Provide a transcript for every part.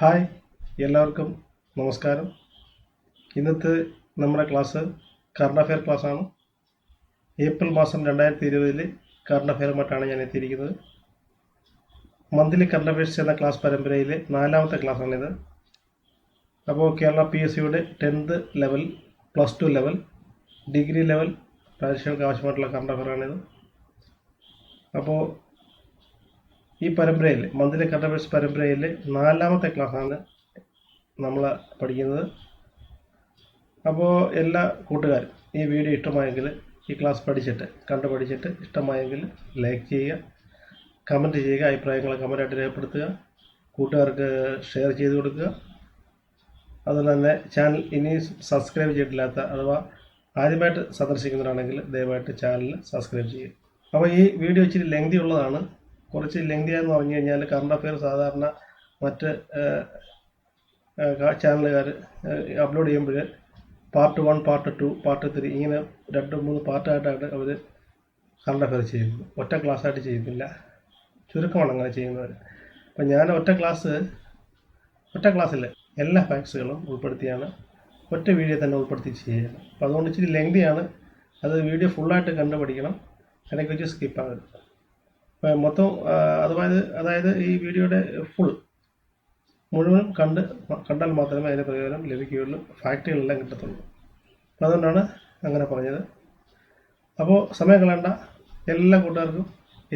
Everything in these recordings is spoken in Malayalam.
ഹായ് എല്ലാവർക്കും നമസ്കാരം. ഇന്നത്തെ നമ്മുടെ ക്ലാസ് കറണ്ട് അഫെയർ ക്ലാസ്സാണ്. ഏപ്രിൽ മാസം 2020 കറണ്ട് അഫെയറുമായിട്ടാണ് ഞാൻ എത്തിയിരിക്കുന്നത്. മന്ത്ലി കറണ്ട് അഫെയർസ് എന്ന ക്ലാസ് പരമ്പരയിലെ 4ാമത്തെ ക്ലാസ്സാണിത്. അപ്പോൾ കേരള PSCയുടെ 10th level, +2 level, degree level പരീക്ഷകൾക്ക് ആവശ്യമായിട്ടുള്ള കറണ്ട് അഫെയറാണിത്. അപ്പോൾ ഈ പരമ്പരയിൽ മന്ത്ലി കറണ്ട് അഫെയർസ് പരമ്പരയിലെ 4ാമത്തെ ക്ലാസ്സാണ് നമ്മൾ പഠിക്കുന്നത്. അപ്പോൾ എല്ലാ കൂട്ടുകാരും ഈ വീഡിയോ ഇഷ്ടമായെങ്കിൽ ഈ ക്ലാസ് പഠിച്ചിട്ട് ഇഷ്ടമായെങ്കിൽ ലൈക്ക് ചെയ്യുക, കമൻറ്റ് ചെയ്യുക, അഭിപ്രായങ്ങൾ കമൻറ്റായിട്ട് രേഖപ്പെടുത്തുക, കൂട്ടുകാർക്ക് ഷെയർ ചെയ്ത് കൊടുക്കുക. അതുപോലെ തന്നെ ചാനൽ ഇനി സബ്സ്ക്രൈബ് ചെയ്തിട്ടില്ലാത്ത അഥവാ ആദ്യമായിട്ട് സന്ദർശിക്കുന്നവരാണെങ്കിൽ ദയവായിട്ട് ചാനൽ സബ്സ്ക്രൈബ് ചെയ്യുക. അപ്പോൾ ഈ വീഡിയോ ഇച്ചിരി ലെങ്തി ഉള്ളതാണ്. കുറച്ച് ലെങ്തിയാന്ന് പറഞ്ഞു കഴിഞ്ഞാൽ കറണ്ട് അഫെയർ സാധാരണ മറ്റ് ചാനലുകാർ അപ്ലോഡ് ചെയ്യുമ്പോൾ പാർട്ട് 1, പാർട്ട് 2, പാർട്ട് 3 ഇങ്ങനെ 2-3 പാർട്ടായിട്ടാണ് അവർ കറണ്ട് അഫെയർ ചെയ്യുന്നത്. ഒറ്റ ക്ലാസ്സായിട്ട് ചെയ്യുന്നില്ല, ചുരുക്കമാണ് അങ്ങനെ ചെയ്യുന്നവർ. അപ്പം ഞാൻ ഒറ്റ ക്ലാസ്സിൽ എല്ലാ ഫാക്ട്സുകളും ഉൾപ്പെടുത്തിയാണ് ഒറ്റ വീഡിയോ തന്നെ ഉൾപ്പെടുത്തി ചെയ്യുകയാണ്. അപ്പോൾ അതുകൊണ്ട് ഇച്ചിരി ലെങ്തിയാണ്. അത് വീഡിയോ ഫുള്ളായിട്ട് കണ്ടുപഠിക്കണം, ഇടയ്ക്ക് വെച്ച് സ്കിപ്പാകരുത്. മൊത്തം അതായത് ഈ വീഡിയോയുടെ മുഴുവൻ കണ്ടാൽ മാത്രമേ അതിന് പ്രയോജനം ലഭിക്കുകയുള്ളൂ, ഫാക്റ്റുകളെല്ലാം കിട്ടത്തുള്ളൂ. അതുകൊണ്ടാണ് അങ്ങനെ പറഞ്ഞത്. അപ്പോൾ സമയം കളയണ്ട, എല്ലാ കൂട്ടുകാർക്കും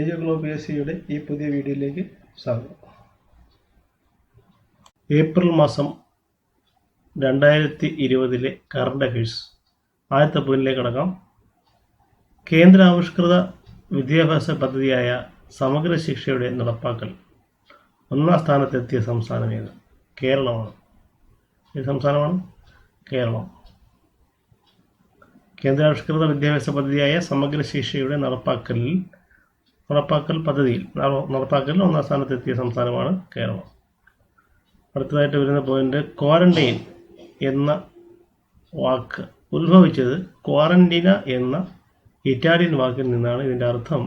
എഡ്യൂഗ്ലോബ് PSCയുടെ ഈ പുതിയ വീഡിയോയിലേക്ക് സ്വാഗതം. ഏപ്രിൽ മാസം 2020 കറണ്ട് അഫെയർസ് ആദ്യത്തെ പോയിന്റിലേക്ക് കടക്കാം. കേന്ദ്ര ആവിഷ്കൃത വിദ്യാഭ്യാസ പദ്ധതിയായ സമഗ്ര ശിക്ഷയുടെ നടപ്പാക്കൽ 1ാം സ്ഥാനത്തെത്തിയ സംസ്ഥാനം ഏത്? കേരളമാണ്. ഏത് സംസ്ഥാനമാണ്? കേരളം. കേന്ദ്രാവിഷ്കൃത വിദ്യാഭ്യാസ പദ്ധതിയായ സമഗ്ര ശിക്ഷയുടെ നടപ്പാക്കലിൽ 1ാം സ്ഥാനത്തെത്തിയ സംസ്ഥാനമാണ് കേരളം. അടുത്തതായിട്ട് വരുന്ന പോയിന്റ്, ക്വാറന്റൈൻ എന്ന വാക്ക് ഉത്ഭവിച്ചത് ക്വാറന്റീന എന്ന ഇറ്റാലിയൻ വാക്കിൽ നിന്നാണ്. ഇതിൻ്റെ അർത്ഥം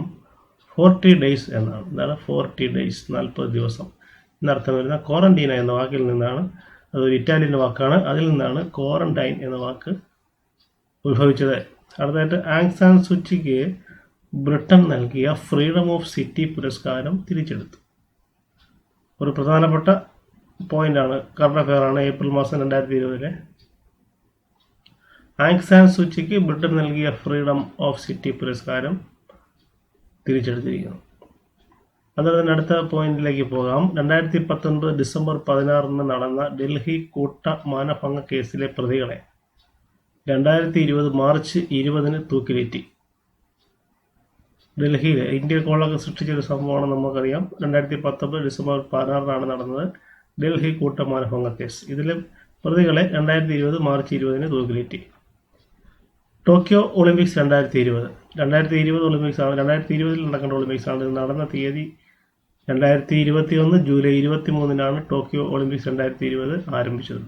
40 days എന്നാണ്. എന്താണ് 40 days? 40 ദിവസം എന്നർത്ഥം വരുന്ന ക്വാറന്റീന എന്ന വാക്കിൽ നിന്നാണ്. അതൊരു ഇറ്റാലിയൻ വാക്കാണ്. അതിൽ നിന്നാണ് ക്വാറന്റൈൻ എന്ന വാക്ക് ഉത്ഭവിച്ചത്. അടുത്തതായിട്ട്, ആങ് സാൻ സൂചിക്ക് ബ്രിട്ടൻ നൽകിയ ഫ്രീഡം ഓഫ് സിറ്റി പുരസ്കാരം തിരിച്ചെടുത്തു. ഒരു പ്രധാനപ്പെട്ട പോയിന്റാണ്, കറണ്ട് അഫെയറാണ്. ഏപ്രിൽ മാസം 2020 ആങ് സാൻ സൂചിക്ക് ബ്രിട്ടൻ നൽകിയ ഫ്രീഡം ഓഫ് സിറ്റി പുരസ്കാരം തിരിച്ചെടുത്തിരിക്കുന്നു. അതുപോലെ തന്നെ അടുത്ത പോയിന്റിലേക്ക് പോകാം. 2019 ഡിസംബർ 16 നടന്ന ഡൽഹി കൂട്ട മാനഭംഗ കേസിലെ പ്രതികളെ 2020 മാർച്ച് 20 തൂക്കിലേറ്റി. ഡൽഹിയിൽ ഇന്ത്യ കോളൊക്കെ സൃഷ്ടിച്ചൊരു സംഭവമാണ്, നമുക്കറിയാം. 2019 ഡിസംബർ 16 നടന്നത് ഡൽഹി കൂട്ട മാനഭംഗ കേസ്. ഇതിലെ പ്രതികളെ 2020 മാർച്ച് 20 തൂക്കിലേറ്റി. ടോക്കിയോ ഒളിമ്പിക്സ് 2020 ഒളിമ്പിക്സ് ആണ്. 2020 നടക്കേണ്ട ഒളിമ്പിക്സ് ആണ്. ഇത് നടന്ന തീയതി 2021 ജൂലൈ 23 ടോക്കിയോ ഒളിമ്പിക്സ് 2020 ആരംഭിച്ചത്.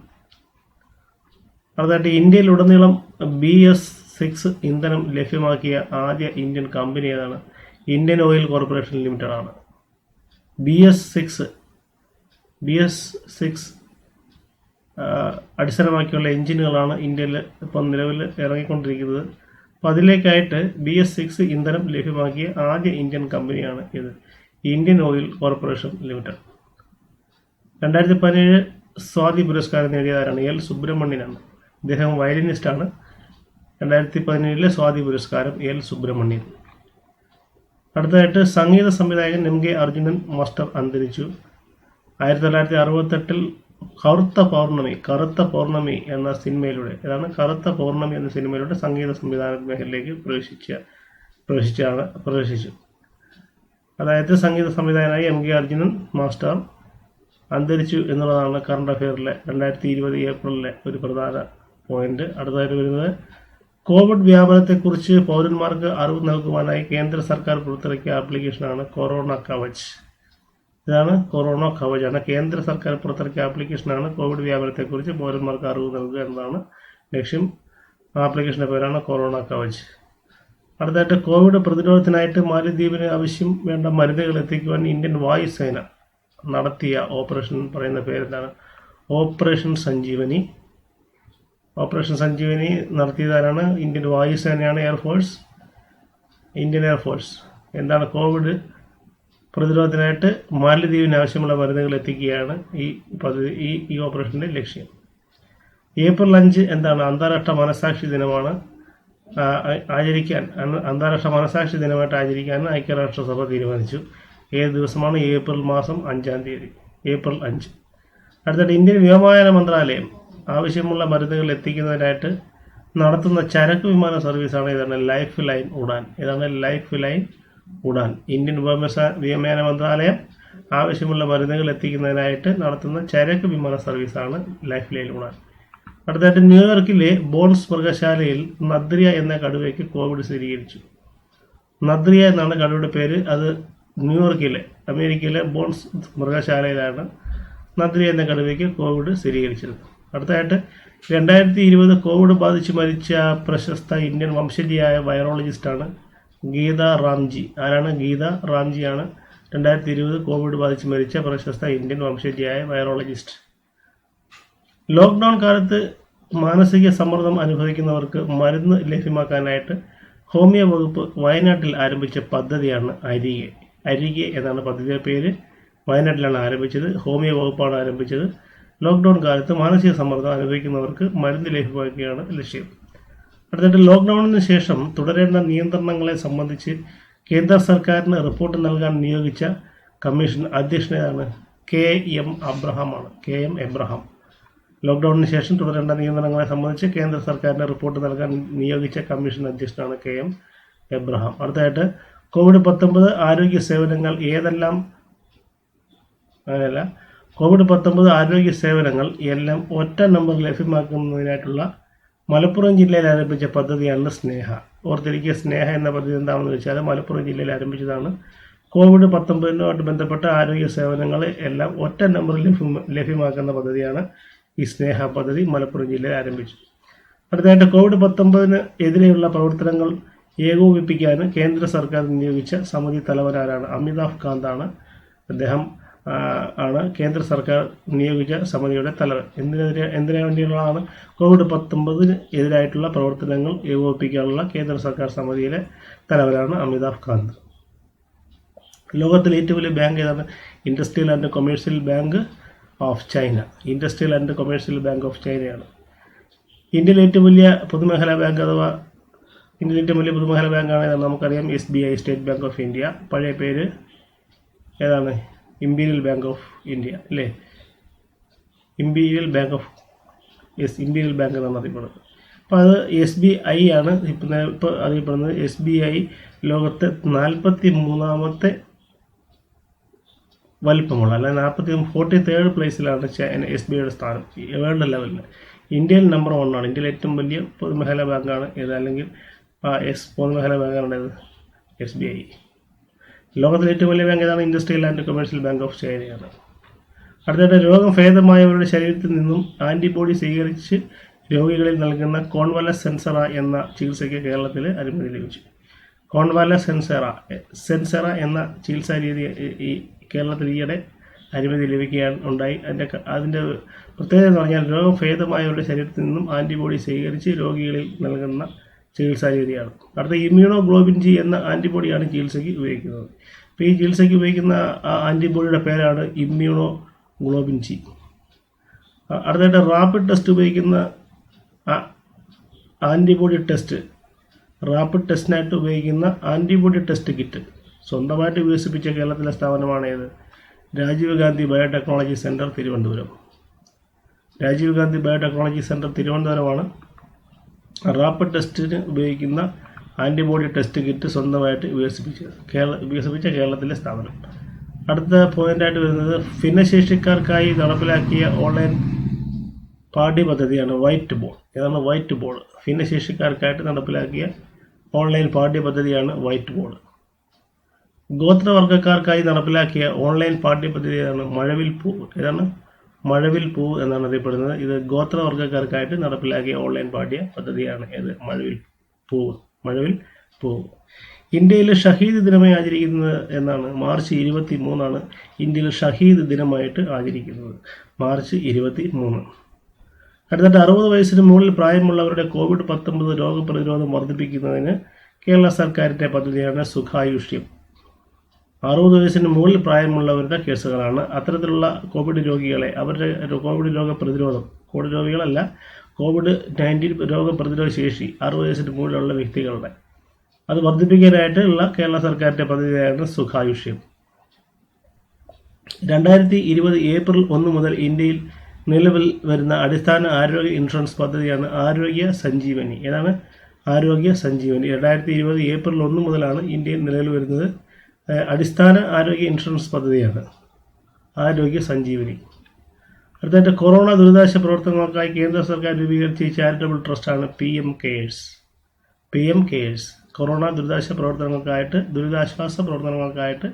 അതായത് ഇന്ത്യയിലുടനീളം BS6 ഇന്ധനം ലഭ്യമാക്കിയ ആദ്യ ഇന്ത്യൻ കമ്പനി ഏതാണ്? ഇന്ത്യൻ ഓയിൽ കോർപ്പറേഷൻ ലിമിറ്റഡ് ആണ്. BS6 അടിസ്ഥാനമാക്കിയുള്ള എഞ്ചിനുകളാണ് ഇന്ത്യയിൽ ഇപ്പം നിലവിൽ ഇറങ്ങിക്കൊണ്ടിരിക്കുന്നത്. അപ്പോൾ അതിലേക്കായിട്ട് BS6 ഇന്ധനം ലഭ്യമാക്കിയ ആദ്യ ഇന്ത്യൻ കമ്പനിയാണ് ഇത്, Indian oil corporation limited. 2017 Swathi പുരസ്കാരം നേടിയതാരാണ്? L. സുബ്രഹ്മണ്യനാണ്. അദ്ദേഹം വയലിനിസ്റ്റാണ്. 2017 സ്വാതി പുരസ്കാരം L. സുബ്രഹ്മണ്യൻ. അടുത്തതായിട്ട്, സംഗീത സംവിധായകൻ MK അർജുനൻ മാസ്റ്റർ അന്തരിച്ചു. 1968 കറുത്ത പൗർണമി എന്ന സിനിമയിലൂടെ സംഗീത സംവിധാന മേഖലയിലേക്ക് പ്രവേശിച്ചു. അതായത് സംഗീത സംവിധായകനായ MK അർജുനൻ മാസ്റ്റർ അന്തരിച്ചു എന്നുള്ളതാണ് കറണ്ട് അഫെയറിലെ 2020 ഏപ്രിലിലെ ഒരു പ്രധാന പോയിന്റ്. അടുത്തതായിട്ട് വരുന്നത്, കോവിഡ് വ്യാപനത്തെക്കുറിച്ച് പൗരന്മാർക്ക് അറിവ് നൽകുവാനായി കേന്ദ്ര സർക്കാർ പുറത്തിറക്കിയ ആപ്ലിക്കേഷനാണ് കൊറോണ കവച്. ഇതാണ് കൊറോണ കവചാണ്. കേന്ദ്ര സർക്കാർ പുറത്തിറക്കിയ ആപ്ലിക്കേഷനാണ്. കോവിഡ് വ്യാപനത്തെക്കുറിച്ച് പൗരന്മാർക്ക് അറിവ് നൽകുക എന്നതാണ് ലക്ഷ്യം. ആപ്ലിക്കേഷൻ്റെ പേരാണ് കൊറോണ കവച്. അടുത്തായിട്ട്, കോവിഡ് പ്രതിരോധത്തിനായിട്ട് മാലദ്വീപിന് ആവശ്യം വേണ്ട മരുന്നുകൾ എത്തിക്കുവാൻ ഇന്ത്യൻ വായുസേന നടത്തിയ ഓപ്പറേഷൻ പറയുന്ന പേരെന്താണ്? ഓപ്പറേഷൻ സഞ്ജീവനി. ഓപ്പറേഷൻ സഞ്ജീവനി നടത്തിയതാരാണ്? ഇന്ത്യൻ വായുസേനയാണ്, എയർഫോഴ്സ്, ഇന്ത്യൻ എയർഫോഴ്സ്. എന്താണ്? കോവിഡ് പ്രതിരോധത്തിനായിട്ട് മാലദ്വീപിന് ആവശ്യമുള്ള മരുന്നുകൾ എത്തിക്കുകയാണ് ഈ പദ്ധതി, ഈ ഓപ്പറേഷൻ്റെ ലക്ഷ്യം. ഏപ്രിൽ 5 എന്താണ്? അന്താരാഷ്ട്ര മനസാക്ഷി ദിനമാണ്. ആചരിക്കാൻ അന്താരാഷ്ട്ര മനസാക്ഷി ദിനമായിട്ട് ആചരിക്കാൻ ഐക്യരാഷ്ട്രസഭ തീരുമാനിച്ചു. ഏത് ദിവസമാണ്? ഏപ്രിൽ മാസം 5-ാം തീയതി, ഏപ്രിൽ 5. അടുത്തിട്ട് ഇന്ത്യൻ വ്യോമയാന മന്ത്രാലയം ആവശ്യമുള്ള മരുന്നുകൾ എത്തിക്കുന്നതിനായിട്ട് നടത്തുന്ന ചരക്ക് വിമാന സർവീസാണ് ഇതാണ് ലൈഫ് ലൈൻ ഉഡാൻ. ഇതാണ് ലൈഫ് ലൈൻ ഉഡാൻ. ഇന്ത്യൻ വ്യോമയാന മന്ത്രാലയം ആവശ്യമുള്ള മരുന്നുകൾ എത്തിക്കുന്നതിനായിട്ട് നടത്തുന്ന ചരക്ക് വിമാന സർവീസാണ് ലൈഫ് ലൈൻ ഉഡാൻ. അടുത്തായിട്ട് ന്യൂയോർക്കിലെ ബോൺസ് മൃഗശാലയിൽ നദ്രിയ എന്ന കടുവയ്ക്ക് കോവിഡ് സ്ഥിരീകരിച്ചു. നദ്രിയ എന്നാണ് കടുവയുടെ പേര്. അത് ന്യൂയോർക്കിലെ, അമേരിക്കയിലെ ബോൺസ് മൃഗശാലയിലാണ് നദ്രിയ എന്ന കടുവയ്ക്ക് കോവിഡ് സ്ഥിരീകരിച്ചത്. അടുത്തായിട്ട് 2020 കോവിഡ് ബാധിച്ച് മരിച്ച പ്രശസ്ത ഇന്ത്യൻ വംശജയായ വൈറോളജിസ്റ്റാണ് ഗീത റാംജി. ആരാണ്? ഗീത റാംജിയാണ് 2020 കോവിഡ് ബാധിച്ച് മരിച്ച പ്രശസ്ത ഇന്ത്യൻ വംശജയായ വൈറോളജിസ്റ്റ്. ലോക്ക്ഡൗൺ കാലത്ത് മാനസിക സമ്മർദ്ദം അനുഭവിക്കുന്നവർക്ക് മരുന്ന് ലഭ്യമാക്കാനായിട്ട് ഹോമിയോ വകുപ്പ് വയനാട്ടിൽ ആരംഭിച്ച പദ്ധതിയാണ് അരികെ. അരികെ എന്നാണ് പദ്ധതിയുടെ പേര്. വയനാട്ടിലാണ് ആരംഭിച്ചത്. ഹോമിയോ വകുപ്പാണ് ആരംഭിച്ചത്. ലോക്ക്ഡൗൺ കാലത്ത് മാനസിക സമ്മർദ്ദം അനുഭവിക്കുന്നവർക്ക് മരുന്ന് ലഭ്യമാക്കുകയാണ് ലക്ഷ്യം. അടുത്തിട്ട് ലോക്ക്ഡൌണിന് ശേഷം തുടരേണ്ട നിയന്ത്രണങ്ങളെ സംബന്ധിച്ച് കേന്ദ്ര സർക്കാരിന് റിപ്പോർട്ട് നൽകാൻ നിയോഗിച്ച കമ്മീഷൻ അധ്യക്ഷനാണ് KM അബ്രഹാമാണ്. KM Abraham. ലോക്ക്ഡൌണിന് ശേഷം തുടരേണ്ട നിയന്ത്രണങ്ങളെ സംബന്ധിച്ച് കേന്ദ്ര സർക്കാരിന് റിപ്പോർട്ട് നൽകാൻ നിയോഗിച്ച കമ്മീഷൻ അധ്യക്ഷനാണ് KM എബ്രഹാം. അടുത്തായിട്ട് COVID-19 ആരോഗ്യ സേവനങ്ങൾ ഏതെല്ലാം, അങ്ങനെയല്ല, COVID-19 ആരോഗ്യ സേവനങ്ങൾ എല്ലാം ഒറ്റ നമ്പർ ലഭ്യമാക്കുന്നതിനായിട്ടുള്ള മലപ്പുറം ജില്ലയിൽ ആരംഭിച്ച പദ്ധതിയാണ് സ്നേഹ. ഓർത്തിരിക്കുക, സ്നേഹ എന്ന പദ്ധതി എന്താണെന്ന് വെച്ചാൽ മലപ്പുറം ജില്ലയിൽ ആരംഭിച്ചതാണ്. COVID-19 ബന്ധപ്പെട്ട ആരോഗ്യ സേവനങ്ങൾ എല്ലാം ഒറ്റ നമ്പറിൽ ലഭ്യമാക്കുന്ന പദ്ധതിയാണ് ഈ സ്നേഹ പദ്ധതി. മലപ്പുറം ജില്ലയിൽ ആരംഭിച്ചു. അടുത്തതായിട്ട് COVID-19 എതിരെയുള്ള പ്രവർത്തനങ്ങൾ ഏകോപിപ്പിക്കാൻ കേന്ദ്ര സർക്കാർ നിയോഗിച്ച സമിതി തലവനാരാണ്? അമിതാഭ് കാന്താണ്. അദ്ദേഹം ആണ് കേന്ദ്ര സർക്കാർ നിയോഗിച്ച സമിതിയുടെ തലവൻ. എന്തിനു വേണ്ടിയുള്ളതാണ്? COVID-19 എതിരായിട്ടുള്ള പ്രവർത്തനങ്ങൾ ഏകോപിപ്പിക്കാനുള്ള കേന്ദ്ര സർക്കാർ സമിതിയിലെ തലവനാണ് അമിതാഭ് കാന്ത്. ലോകത്തിലെ ഏറ്റവും വലിയ ബാങ്ക് ഏതാണ്? Industrial and commercial bank of China. Industrial and commercial bank of ചൈനയാണ്. ഇന്ത്യയിലെ ഏറ്റവും വലിയ പൊതുമേഖലാ ബാങ്ക് അഥവാ ഇന്ത്യയിലെ ഏറ്റവും വലിയ പൊതുമേഖലാ ബാങ്കാണ് ഏതാണ്? നമുക്കറിയാം, SBI, state bank of India. പഴയ പേര് ഏതാണ്? ഇമ്പീരിയൽ ബാങ്ക് ഓഫ് ഇന്ത്യ അല്ലേ? ഇമ്പീരിയൽ ബാങ്ക് എന്നാണ് അറിയപ്പെടുന്നത്. അപ്പോൾ അത് SBI ആണ് ഇപ്പോൾ അറിയപ്പെടുന്നത്. SBI ലോകത്തെ 43ാമത്തെ വലിപ്പമുള്ള, അല്ല 43rd പ്ലേസിലാണ് SBIയുടെ സ്ഥാനം വേൾഡ് ലെവലിൽ. ഇന്ത്യയിൽ നമ്പർ 1 ആണ്. ഇന്ത്യയിലെ ഏറ്റവും വലിയ പൊതുമേഖലാ ബാങ്കാണ് ഏത്? അല്ലെങ്കിൽ പൊതുമേഖലാ ബാങ്കാണ് ഏത്? SBI. ലോകത്തിലെ ഏറ്റവും വലിയ ബാങ്ക് ഏതാണ്? Industrial and commercial bank of ചൈനയാണ്. അടുത്തതായിട്ട് രോഗം ഭേദമായവരുടെ ശരീരത്തിൽ നിന്നും ആൻറ്റിബോഡി സ്വീകരിച്ച് രോഗികളിൽ നൽകുന്ന കോൺവാലസ് സെൻസറ എന്ന ചികിത്സയ്ക്ക് കേരളത്തിൽ അനുമതി ലഭിച്ചു. കോൺവാലസ് സെൻസറ എന്ന ചികിത്സാ രീതി ഈ കേരളത്തിൽ ഈയിടെ അനുമതി ലഭിക്കാൻ ഉണ്ടായി. അതിൻ്റെ പ്രത്യേകത എന്ന് പറഞ്ഞാൽ രോഗം ഭേദമായവരുടെ ശരീരത്തിൽ നിന്നും ആൻറ്റിബോഡി സ്വീകരിച്ച് രോഗികളിൽ നൽകുന്ന ചികിത്സാ രീതിയാണ്. അടുത്ത ഇമ്മ്യൂണോഗ്ലോബിൻ G എന്ന ആൻറ്റിബോഡിയാണ് ചികിത്സയ്ക്ക് ഉപയോഗിക്കുന്നത്. അപ്പോൾ ഈ ചികിത്സയ്ക്ക് ഉപയോഗിക്കുന്ന ആൻറ്റിബോഡിയുടെ പേരാണ് ഇമ്മ്യൂണോഗ്ലോബിൻ G. അടുത്തായിട്ട് റാപ്പിഡ് ടെസ്റ്റ് ഉപയോഗിക്കുന്ന റാപ്പിഡ് ടെസ്റ്റിനായിട്ട് ഉപയോഗിക്കുന്ന ആൻറ്റിബോഡി ടെസ്റ്റ് കിറ്റ് സ്വന്തമായിട്ട് വികസിപ്പിച്ച കേരളത്തിലെ സ്ഥാപനമാണ് ഏത്? Rajiv Gandhi biotechnology centre, Thiruvananthapuram. Rajiv Gandhi biotechnology centre തിരുവനന്തപുരമാണ് റാപ്പിഡ് ടെസ്റ്റിന് ഉപയോഗിക്കുന്ന ആൻറ്റിബോഡി ടെസ്റ്റ് കിറ്റ് സ്വന്തമായിട്ട് വികസിപ്പിച്ച കേരളത്തിലെ സ്ഥാപനം. അടുത്ത പോയിൻ്റായിട്ട് വരുന്നത് ഭിന്നശേഷിക്കാർക്കായി നടപ്പിലാക്കിയ ഓൺലൈൻ പാഠ്യപദ്ധതിയാണ് വൈറ്റ് ബോർഡ്. ഏതാണ് വൈറ്റ് ബോർഡ്? ഭിന്നശേഷിക്കാർക്കായിട്ട് നടപ്പിലാക്കിയ ഓൺലൈൻ പാഠ്യപദ്ധതിയാണ് വൈറ്റ് ബോർഡ്. ഗോത്രവർഗ്ഗക്കാർക്കായി നടപ്പിലാക്കിയ ഓൺലൈൻ പാഠ്യപദ്ധതിയാണ് മഴവിൽ പൂവ്. ഏതാണ്? മഴവിൽ പൂവ് എന്നാണ് അറിയപ്പെടുന്നത്. ഇത് ഗോത്രവർഗ്ഗക്കാർക്കായിട്ട് നടപ്പിലാക്കിയ ഓൺലൈൻ പാഠ്യ പദ്ധതിയാണ് ഏത്? മഴവിൽ പൂവ്. ഇന്ത്യയിൽ ഷഹീദ് ദിനമായി ആചരിക്കുന്നത് എന്നാണ്? മാർച്ച് 23 ഇന്ത്യയിൽ ഷഹീദ് ദിനമായിട്ട് ആചരിക്കുന്നത്. മാർച്ച് 23. അടുത്തിട്ട് 60 വയസ്സിന് മുകളിൽ പ്രായമുള്ളവരുടെ COVID-19 രോഗപ്രതിരോധം വർദ്ധിപ്പിക്കുന്നതിന് കേരള സർക്കാരിൻ്റെ പദ്ധതിയാണ് സുഖായുഷ്യം. 60 വയസ്സിന് മുകളിൽ പ്രായമുള്ളവരുടെ കേസുകളാണ്. അത്തരത്തിലുള്ള കോവിഡ് രോഗികളെ അവരുടെ കോവിഡ് രോഗപ്രതിരോധം, കോവിഡ് രോഗികളല്ല, COVID-19 രോഗപ്രതിരോധ ശേഷി 60 വയസ്സിന് മുകളിലുള്ള വ്യക്തികളുടെ അത് വർദ്ധിപ്പിക്കാനായിട്ടുള്ള കേരള സർക്കാരിൻ്റെ പദ്ധതിയാണ് സുഖായുഷ്യം. 2020 ഏപ്രിൽ 1 മുതൽ ഇന്ത്യയിൽ നിലവിൽ വരുന്ന അടിസ്ഥാന ആരോഗ്യ ഇൻഷുറൻസ് പദ്ധതിയാണ് ആരോഗ്യ സഞ്ജീവനി. ഏതാണ്? ആരോഗ്യ സഞ്ജീവനി. 2020 ഏപ്രിൽ 1 മുതലാണ് ഇന്ത്യയിൽ നിലവിൽ വരുന്നത് അടിസ്ഥാന ആരോഗ്യ ഇൻഷുറൻസ് പദ്ധതിയാണ് ആരോഗ്യ സഞ്ജീവനി. അടുത്തായിട്ട് കൊറോണ ദുരിതാശ്വാസ പ്രവർത്തനങ്ങൾക്കായി കേന്ദ്ര സർക്കാർ രൂപീകരിച്ച ചാരിറ്റബിൾ ട്രസ്റ്റാണ് PM cares. PM cares corona ദുരിതാശ്വാസ പ്രവർത്തനങ്ങൾക്കായിട്ട്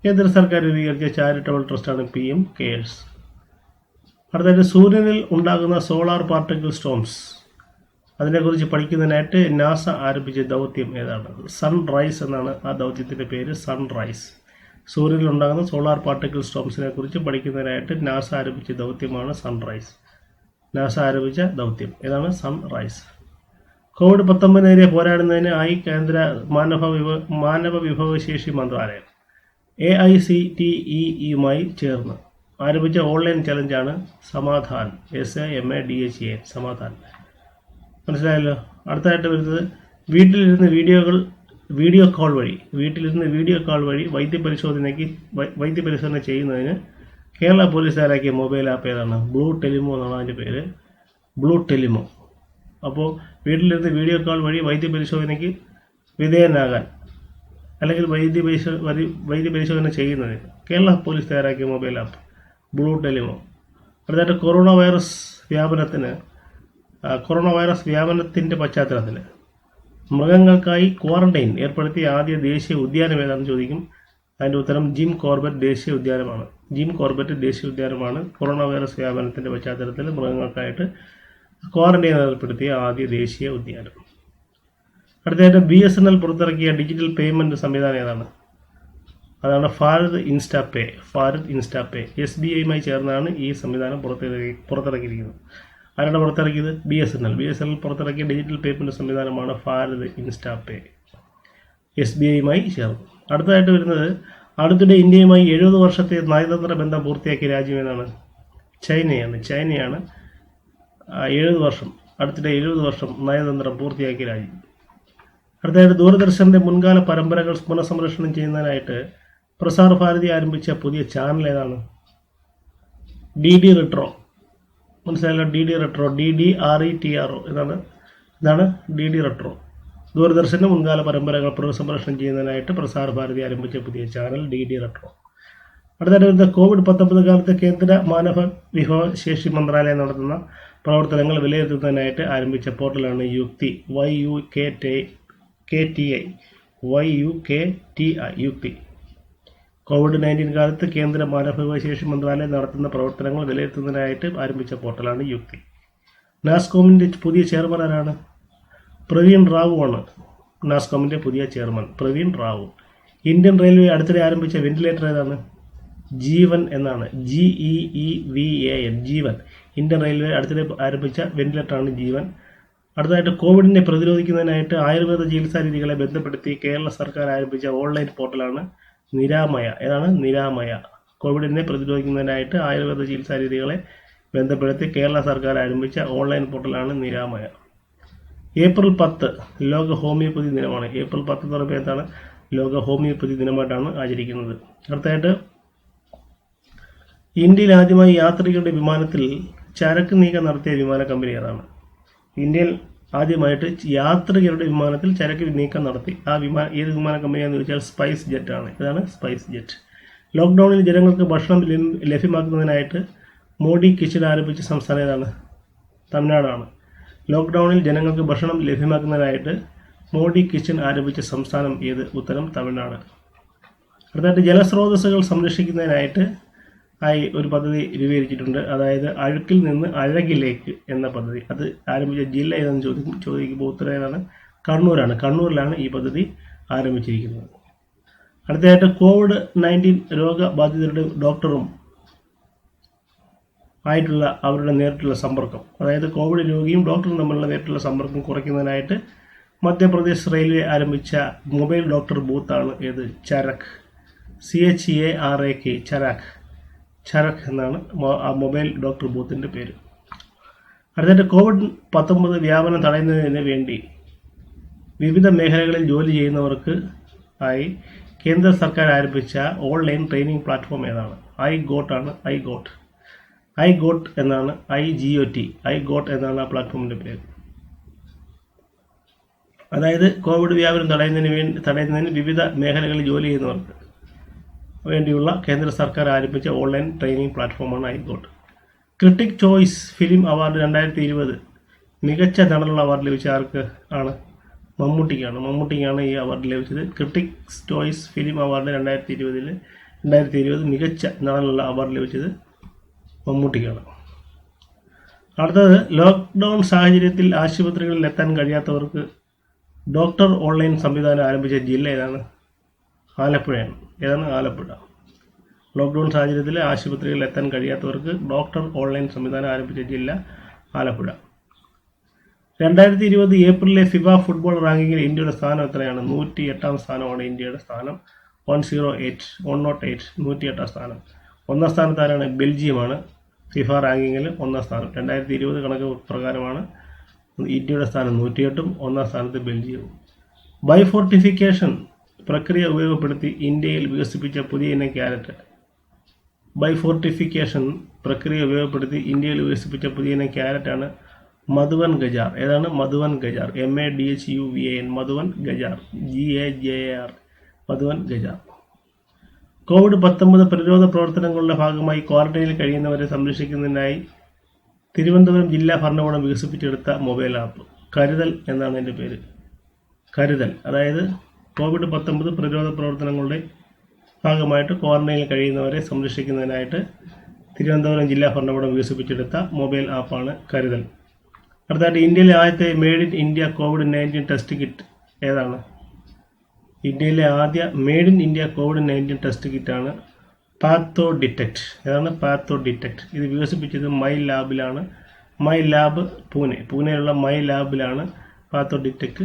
കേന്ദ്ര സർക്കാർ രൂപീകരിച്ച ചാരിറ്റബിൾ ട്രസ്റ്റാണ് PM കെയേഴ്സ്. അടുത്തായിട്ട് സൂര്യനിൽ ഉണ്ടാകുന്ന സോളാർ പാർട്ടിക്കിൾ സ്റ്റോംസ്, അതിനെക്കുറിച്ച് പഠിക്കുന്നതിനായിട്ട് നാസ ആരംഭിച്ച ദൗത്യം ഏതാണ്? സൺറൈസ് എന്നാണ് ആ ദൗത്യത്തിൻ്റെ പേര്, സൺറൈസ്. സൂര്യനിൽ ഉണ്ടാകുന്ന സോളാർ പാർട്ടിക്കിൾ സ്റ്റോംസിനെ കുറിച്ച് പഠിക്കുന്നതിനായിട്ട് നാസ ആരംഭിച്ച ദൗത്യമാണ് സൺറൈസ്. നാസ ആരംഭിച്ച ദൗത്യം ഏതാണ്? സൺറൈസ്. COVID-19 പോരാടുന്നതിന് കേന്ദ്ര മാനവ വിഭവശേഷി മന്ത്രാലയം AICTEയുമായി ചേർന്ന് ആരംഭിച്ച ഓൺലൈൻ ചലഞ്ചാണ് സമാധാൻ. SAMADHAN, സമാധാൻ. മനസ്സിലായല്ലോ. അടുത്തായിട്ട് വരുന്നത് വീട്ടിലിരുന്ന് വീഡിയോ കോൾ വഴി വൈദ്യപരിശോധന ചെയ്യുന്നതിന് കേരള പോലീസ് തയ്യാറാക്കിയ മൊബൈൽ ആപ്പ് ഏതാണ്? ബ്ലൂ ടെലിമോ എന്നാണ് അതിൻ്റെ പേര്, ബ്ലൂ ടെലിമോ. അപ്പോൾ വീട്ടിലിരുന്ന് വീഡിയോ കോൾ വഴി വൈദ്യപരിശോധനയ്ക്ക് വിധേയനാകാൻ അല്ലെങ്കിൽ വൈദ്യപരിശോധന ചെയ്യുന്നതിന് കേരള പോലീസ് തയ്യാറാക്കിയ മൊബൈൽ ആപ്പ് ബ്ലൂ ടെലിമോ. അടുത്തായിട്ട് കൊറോണ വൈറസ് വ്യാപനത്തിൻ്റെ പശ്ചാത്തലത്തിൽ മൃഗങ്ങൾക്കായി ക്വാറന്റൈൻ ഏർപ്പെടുത്തിയ ആദ്യ ദേശീയ ഉദ്യാനം ഏതാണെന്ന് ചോദിക്കും. അതിൻ്റെ ഉത്തരം ജിം കോർബറ്റ് ദേശീയ ഉദ്യാനമാണ്. ജിം കോർബറ്റ് ദേശീയ ഉദ്യാനമാണ് കൊറോണ വൈറസ് വ്യാപനത്തിൻ്റെ പശ്ചാത്തലത്തിൽ മൃഗങ്ങൾക്കായിട്ട് ക്വാറന്റൈൻ ഏർപ്പെടുത്തിയ ആദ്യ ദേശീയ ഉദ്യാനം. അടുത്തതായിട്ട് BSNL പുറത്തിറക്കിയ ഡിജിറ്റൽ പേയ്മെൻറ്റ് സംവിധാനം ഏതാണ്? അതാണ് ഭാരത് ഇൻസ്റ്റാപേ. SBIയുമായി ചേർന്നാണ് ഈ സംവിധാനം പുറത്തിറക്കിയിരിക്കുന്നത്. ആരാണ് പുറത്തിറക്കിയത്? BSNL പുറത്തിറക്കിയ ഡിജിറ്റൽ പേയ്മെൻറ്റ് സംവിധാനമാണ് ഭാരത് ഇൻസ്റ്റാപേ, SBIയുമായി ചേർന്ന്. അടുത്തതായിട്ട് വരുന്നത് അടുത്തിടെ ഇന്ത്യയുമായി 70 വർഷത്തെ നയതന്ത്ര ബന്ധം പൂർത്തിയാക്കിയ രാജ്യം ഏതാണ്? ചൈനയാണ്. 70 വർഷം നയതന്ത്രം പൂർത്തിയാക്കിയ രാജ്യം. അടുത്തതായിട്ട് ദൂരദർശൻ്റെ മുൻകാല പരമ്പരകൾ പുനഃസംരക്ഷണം ചെയ്യുന്നതിനായിട്ട് പ്രസാർ ഭാരതി ആരംഭിച്ച പുതിയ ചാനൽ ഏതാണ്? DD retro. മനസ്സിലായല്ലോ. DDRETRO ഇതാണ് DD റെട്രോ. ദൂരദർശൻ്റെ മുൻകാല പരമ്പരകൾ പുനഃസംരക്ഷണം ചെയ്യുന്നതിനായിട്ട് പ്രസാർ ഭാരതി ആരംഭിച്ച പുതിയ ചാനൽ DD റെട്രോ. അടുത്തതായിട്ട് COVID-19 കാലത്ത് കേന്ദ്ര മാനവ വിഭവശേഷി മന്ത്രാലയം നടത്തുന്ന പ്രവർത്തനങ്ങൾ വിലയിരുത്തുന്നതിനായിട്ട് ആരംഭിച്ച പോർട്ടലാണ് യുക്തി. YUKTI യുക്തി. COVID-19 കാലത്ത് കേന്ദ്ര മാനവ വിഭവശേഷി മന്ത്രാലയം നടത്തുന്ന പ്രവർത്തനങ്ങൾ വിലയിരുത്തുന്നതിനായിട്ട് ആരംഭിച്ച പോർട്ടലാണ് യുക്തി. നാസ്കോമിൻ്റെ പുതിയ ചെയർമാൻ ആരാണ്? പ്രവീൺ റാവു ആണ് നാസ്കോമിൻ്റെ പുതിയ chairman, Praveen Rao. Indian railway അടുത്തിടെ ആരംഭിച്ച വെന്റിലേറ്റർ ഏതാണ്? ജീവൻ എന്നാണ്, GEEVAN, ജീവൻ. ഇന്ത്യൻ റെയിൽവേ അടുത്തിടെ ആരംഭിച്ച വെന്റിലേറ്ററാണ് ജീവൻ. അടുത്തതായിട്ട് കോവിഡിനെ പ്രതിരോധിക്കുന്നതിനായിട്ട് ആയുർവേദ ചികിത്സാ രീതികളെ ബന്ധപ്പെടുത്തി കേരള സർക്കാർ ആരംഭിച്ച ഓൺലൈൻ പോർട്ടലാണ് നിരാമയ. ഏതാണ്? നിരാമയ. കോവിഡിനെ പ്രതിരോധിക്കുന്നതിനായിട്ട് ആയുർവേദ ചികിത്സാ രീതികളെ ബന്ധപ്പെടുത്തി കേരള സർക്കാർ ആരംഭിച്ച ഓൺലൈൻ പോർട്ടലാണ് നിരാമയ. ഏപ്രിൽ 10 ലോക ഹോമിയോപ്പതി ദിനമാണ്. ഏപ്രിൽ 10 എന്ന് പറയുമ്പോൾ എന്താണ്? ലോക ഹോമിയോപ്പതി ദിനമായിട്ടാണ് ആചരിക്കുന്നത്. അടുത്തായിട്ട് ഇന്ത്യയിൽ ആദ്യമായി യാത്രികരുടെ വിമാനത്തിൽ ചരക്ക് നീക്കം നടത്തിയ വിമാന കമ്പനി ഏതാണ്? ഇന്ത്യയിൽ ആദ്യമായിട്ട് യാത്രികരുടെ വിമാനത്തിൽ ചരക്ക് നീക്കം നടത്തി ഏത് വിമാന കമ്പനിയാണെന്ന് ചോദിച്ചാൽ സ്പൈസ് ജെറ്റ് ആണ്. ഇതാണ് സ്പൈസ് ജെറ്റ്. ലോക്ക്ഡൗണിൽ ജനങ്ങൾക്ക് ഭക്ഷണം ലഭ്യമാക്കുന്നതിനായിട്ട് മോഡി കിച്ചൺ ആരംഭിച്ച സംസ്ഥാനം ഏതാണ്? തമിഴ്നാടാണ്. ലോക്ക്ഡൗണിൽ ജനങ്ങൾക്ക് ഭക്ഷണം ലഭ്യമാക്കുന്നതിനായിട്ട് മോഡി കിച്ചൺ ആരംഭിച്ച സംസ്ഥാനം ഏത്? ഉത്തരം തമിഴ്നാട്. അടുത്തായിട്ട് ജലസ്രോതസ്സുകൾ സംരക്ഷിക്കുന്നതിനായിട്ട് ഒരു പദ്ധതി രൂപീകരിച്ചിട്ടുണ്ട്. അതായത് അഴുക്കിൽ നിന്ന് അഴകിലേക്ക് എന്ന പദ്ധതി. അത് ആരംഭിച്ച ജില്ല ഏതെന്ന് ചോദിക്കുമ്പോൾ ഉത്തരം ഏതാണ്? കണ്ണൂരാണ്. കണ്ണൂരിലാണ് ഈ പദ്ധതി ആരംഭിച്ചിരിക്കുന്നത്. അടുത്തതായിട്ട് COVID-19 രോഗബാധിതരുടെ ഡോക്ടറും ആയിട്ടുള്ള അവരുടെ നേരിട്ടുള്ള സമ്പർക്കം, അതായത് കോവിഡ് രോഗിയും ഡോക്ടറും തമ്മിലുള്ള നേരിട്ടുള്ള സമ്പർക്കം കുറയ്ക്കുന്നതിനായിട്ട് മധ്യപ്രദേശ് റെയിൽവേ ആരംഭിച്ച മൊബൈൽ ഡോക്ടർ ബൂത്താണ് ഏത്? ചരക്. CHARAK, ചരാക്. ചരക് എന്നാണ് ആ മൊബൈൽ ഡോക്ടർ ബൂത്തിൻ്റെ പേര്. അടുത്തതായിട്ട് COVID-19 വ്യാപനം തടയുന്നതിന് വേണ്ടി വിവിധ മേഖലകളിൽ ജോലി ചെയ്യുന്നവർക്ക് ആയി കേന്ദ്ര സർക്കാർ ആരംഭിച്ച ഓൺലൈൻ ട്രെയിനിങ് പ്ലാറ്റ്ഫോം ഏതാണ്? ഐഗോട്ട് എന്നാണ്, ഐഗോട്ട് എന്നാണ് ആ പ്ലാറ്റ്ഫോമിൻ്റെ പേര്. അതായത് കോവിഡ് വ്യാപനം തടയുന്നതിന് വിവിധ മേഖലകളിൽ ജോലി ചെയ്യുന്നവർക്ക് വേണ്ടിയുള്ള കേന്ദ്ര സർക്കാർ ആരംഭിച്ച ഓൺലൈൻ ട്രെയിനിങ് പ്ലാറ്റ്ഫോമാണ് ഐഗോട്ട്. ക്രിട്ടിക് ചോയ്സ് ഫിലിം അവാർഡ് 2020 മികച്ച നടനുള്ള അവാർഡ് ലഭിച്ച ആർക്ക് ആണ്? മമ്മൂട്ടിക്കാണ് ഈ അവാർഡ് ലഭിച്ചത്. ക്രിട്ടിക്സ് ചോയ്സ് ഫിലിം അവാർഡ് 2020 മികച്ച നടനുള്ള അവാർഡ് ലഭിച്ചത് മമ്മൂട്ടിക്കാണ്. അടുത്തത്, ലോക്ക്ഡൗൺ സാഹചര്യത്തിൽ ആശുപത്രികളിൽ എത്താൻ കഴിയാത്തവർക്ക് ഡോക്ടർ ഓൺലൈൻ സംവിധാനം ആരംഭിച്ച ജില്ല ഏതാണ്? ആലപ്പുഴയാണ്. ആലപ്പുഴ. ലോക്ക്ഡൗൺ സാഹചര്യത്തിൽ ആശുപത്രികളിൽ എത്താൻ കഴിയാത്തവർക്ക് ഡോക്ടർ ഓൺലൈൻ സംവിധാനം ആരംഭിച്ച ജില്ല ആലപ്പുഴ. 2020 ഏപ്രിലിലെ ഫിഫ ഫുട്ബോൾ റാങ്കിങ്ങിൽ ഇന്ത്യയുടെ സ്ഥാനം എത്രയാണ്? 108 സ്ഥാനമാണ് ഇന്ത്യയുടെ സ്ഥാനം. 108, 108 സ്ഥാനം. ഒന്നാം സ്ഥാനത്താരാണ്? ബെൽജിയമാണ്. ഫിഫ റാങ്കിങ്ങിൽ ഒന്നാം സ്ഥാനം. 2020 കണക്ക് പ്രകാരമാണ് ഇന്ത്യയുടെ സ്ഥാനം 108ഉം ഒന്നാം സ്ഥാനത്ത് ബെൽജിയവും. ബൈഫോർട്ടിഫിക്കേഷൻ പ്രക്രിയ ഉപയോഗപ്പെടുത്തി ഇന്ത്യയിൽ വികസിപ്പിച്ച പുതിയ ഇനം ക്യാരറ്റ്. ബൈഫോർട്ടിഫിക്കേഷൻ പ്രക്രിയ ഉപയോഗപ്പെടുത്തി ഇന്ത്യയിൽ വികസിപ്പിച്ച പുതിയ ഇനം ക്യാരറ്റാണ് മധുവൻ ഗജാർ. ഏതാണ്? മധുവൻ ഗജാർ. MADHUVAN, മധുവൻ ഗജാർ. GAJAR, മധുവൻ ഗജാർ. COVID-19 പ്രതിരോധ പ്രവർത്തനങ്ങളുടെ ഭാഗമായി ക്വാറന്റൈനിൽ കഴിയുന്നവരെ സംരക്ഷിക്കുന്നതിനായി തിരുവനന്തപുരം ജില്ലാ ഭരണകൂടം വികസിപ്പിച്ചെടുത്ത മൊബൈൽ ആപ്പ് കരുതൽ എന്നാണ് എൻ്റെ പേര്. കരുതൽ, അതായത് COVID-19 പ്രതിരോധ പ്രവർത്തനങ്ങളുടെ ഭാഗമായിട്ട് ക്വാറന്റൈനിൽ കഴിയുന്നവരെ സംരക്ഷിക്കുന്നതിനായിട്ട് തിരുവനന്തപുരം ജില്ലാ ഭരണകൂടം വികസിപ്പിച്ചെടുത്ത മൊബൈൽ ആപ്പാണ് കരുതൽ. അടുത്തായിട്ട്, ഇന്ത്യയിലെ ആദ്യത്തെ made in India COVID-19 test kit ഏതാണ്? ഇന്ത്യയിലെ ആദ്യ made in India COVID-19 test കിറ്റാണ് പാത്തോ ഡിറ്റക്ട്. ഏതാണ്? PathoDetect. ഇത് വികസിപ്പിച്ചത് മൈ ലാബിലാണ്. മൈ ലാബ് പൂനെയിലുള്ള മൈ ലാബിലാണ് പാത്തോ ഡിറ്റക്ട്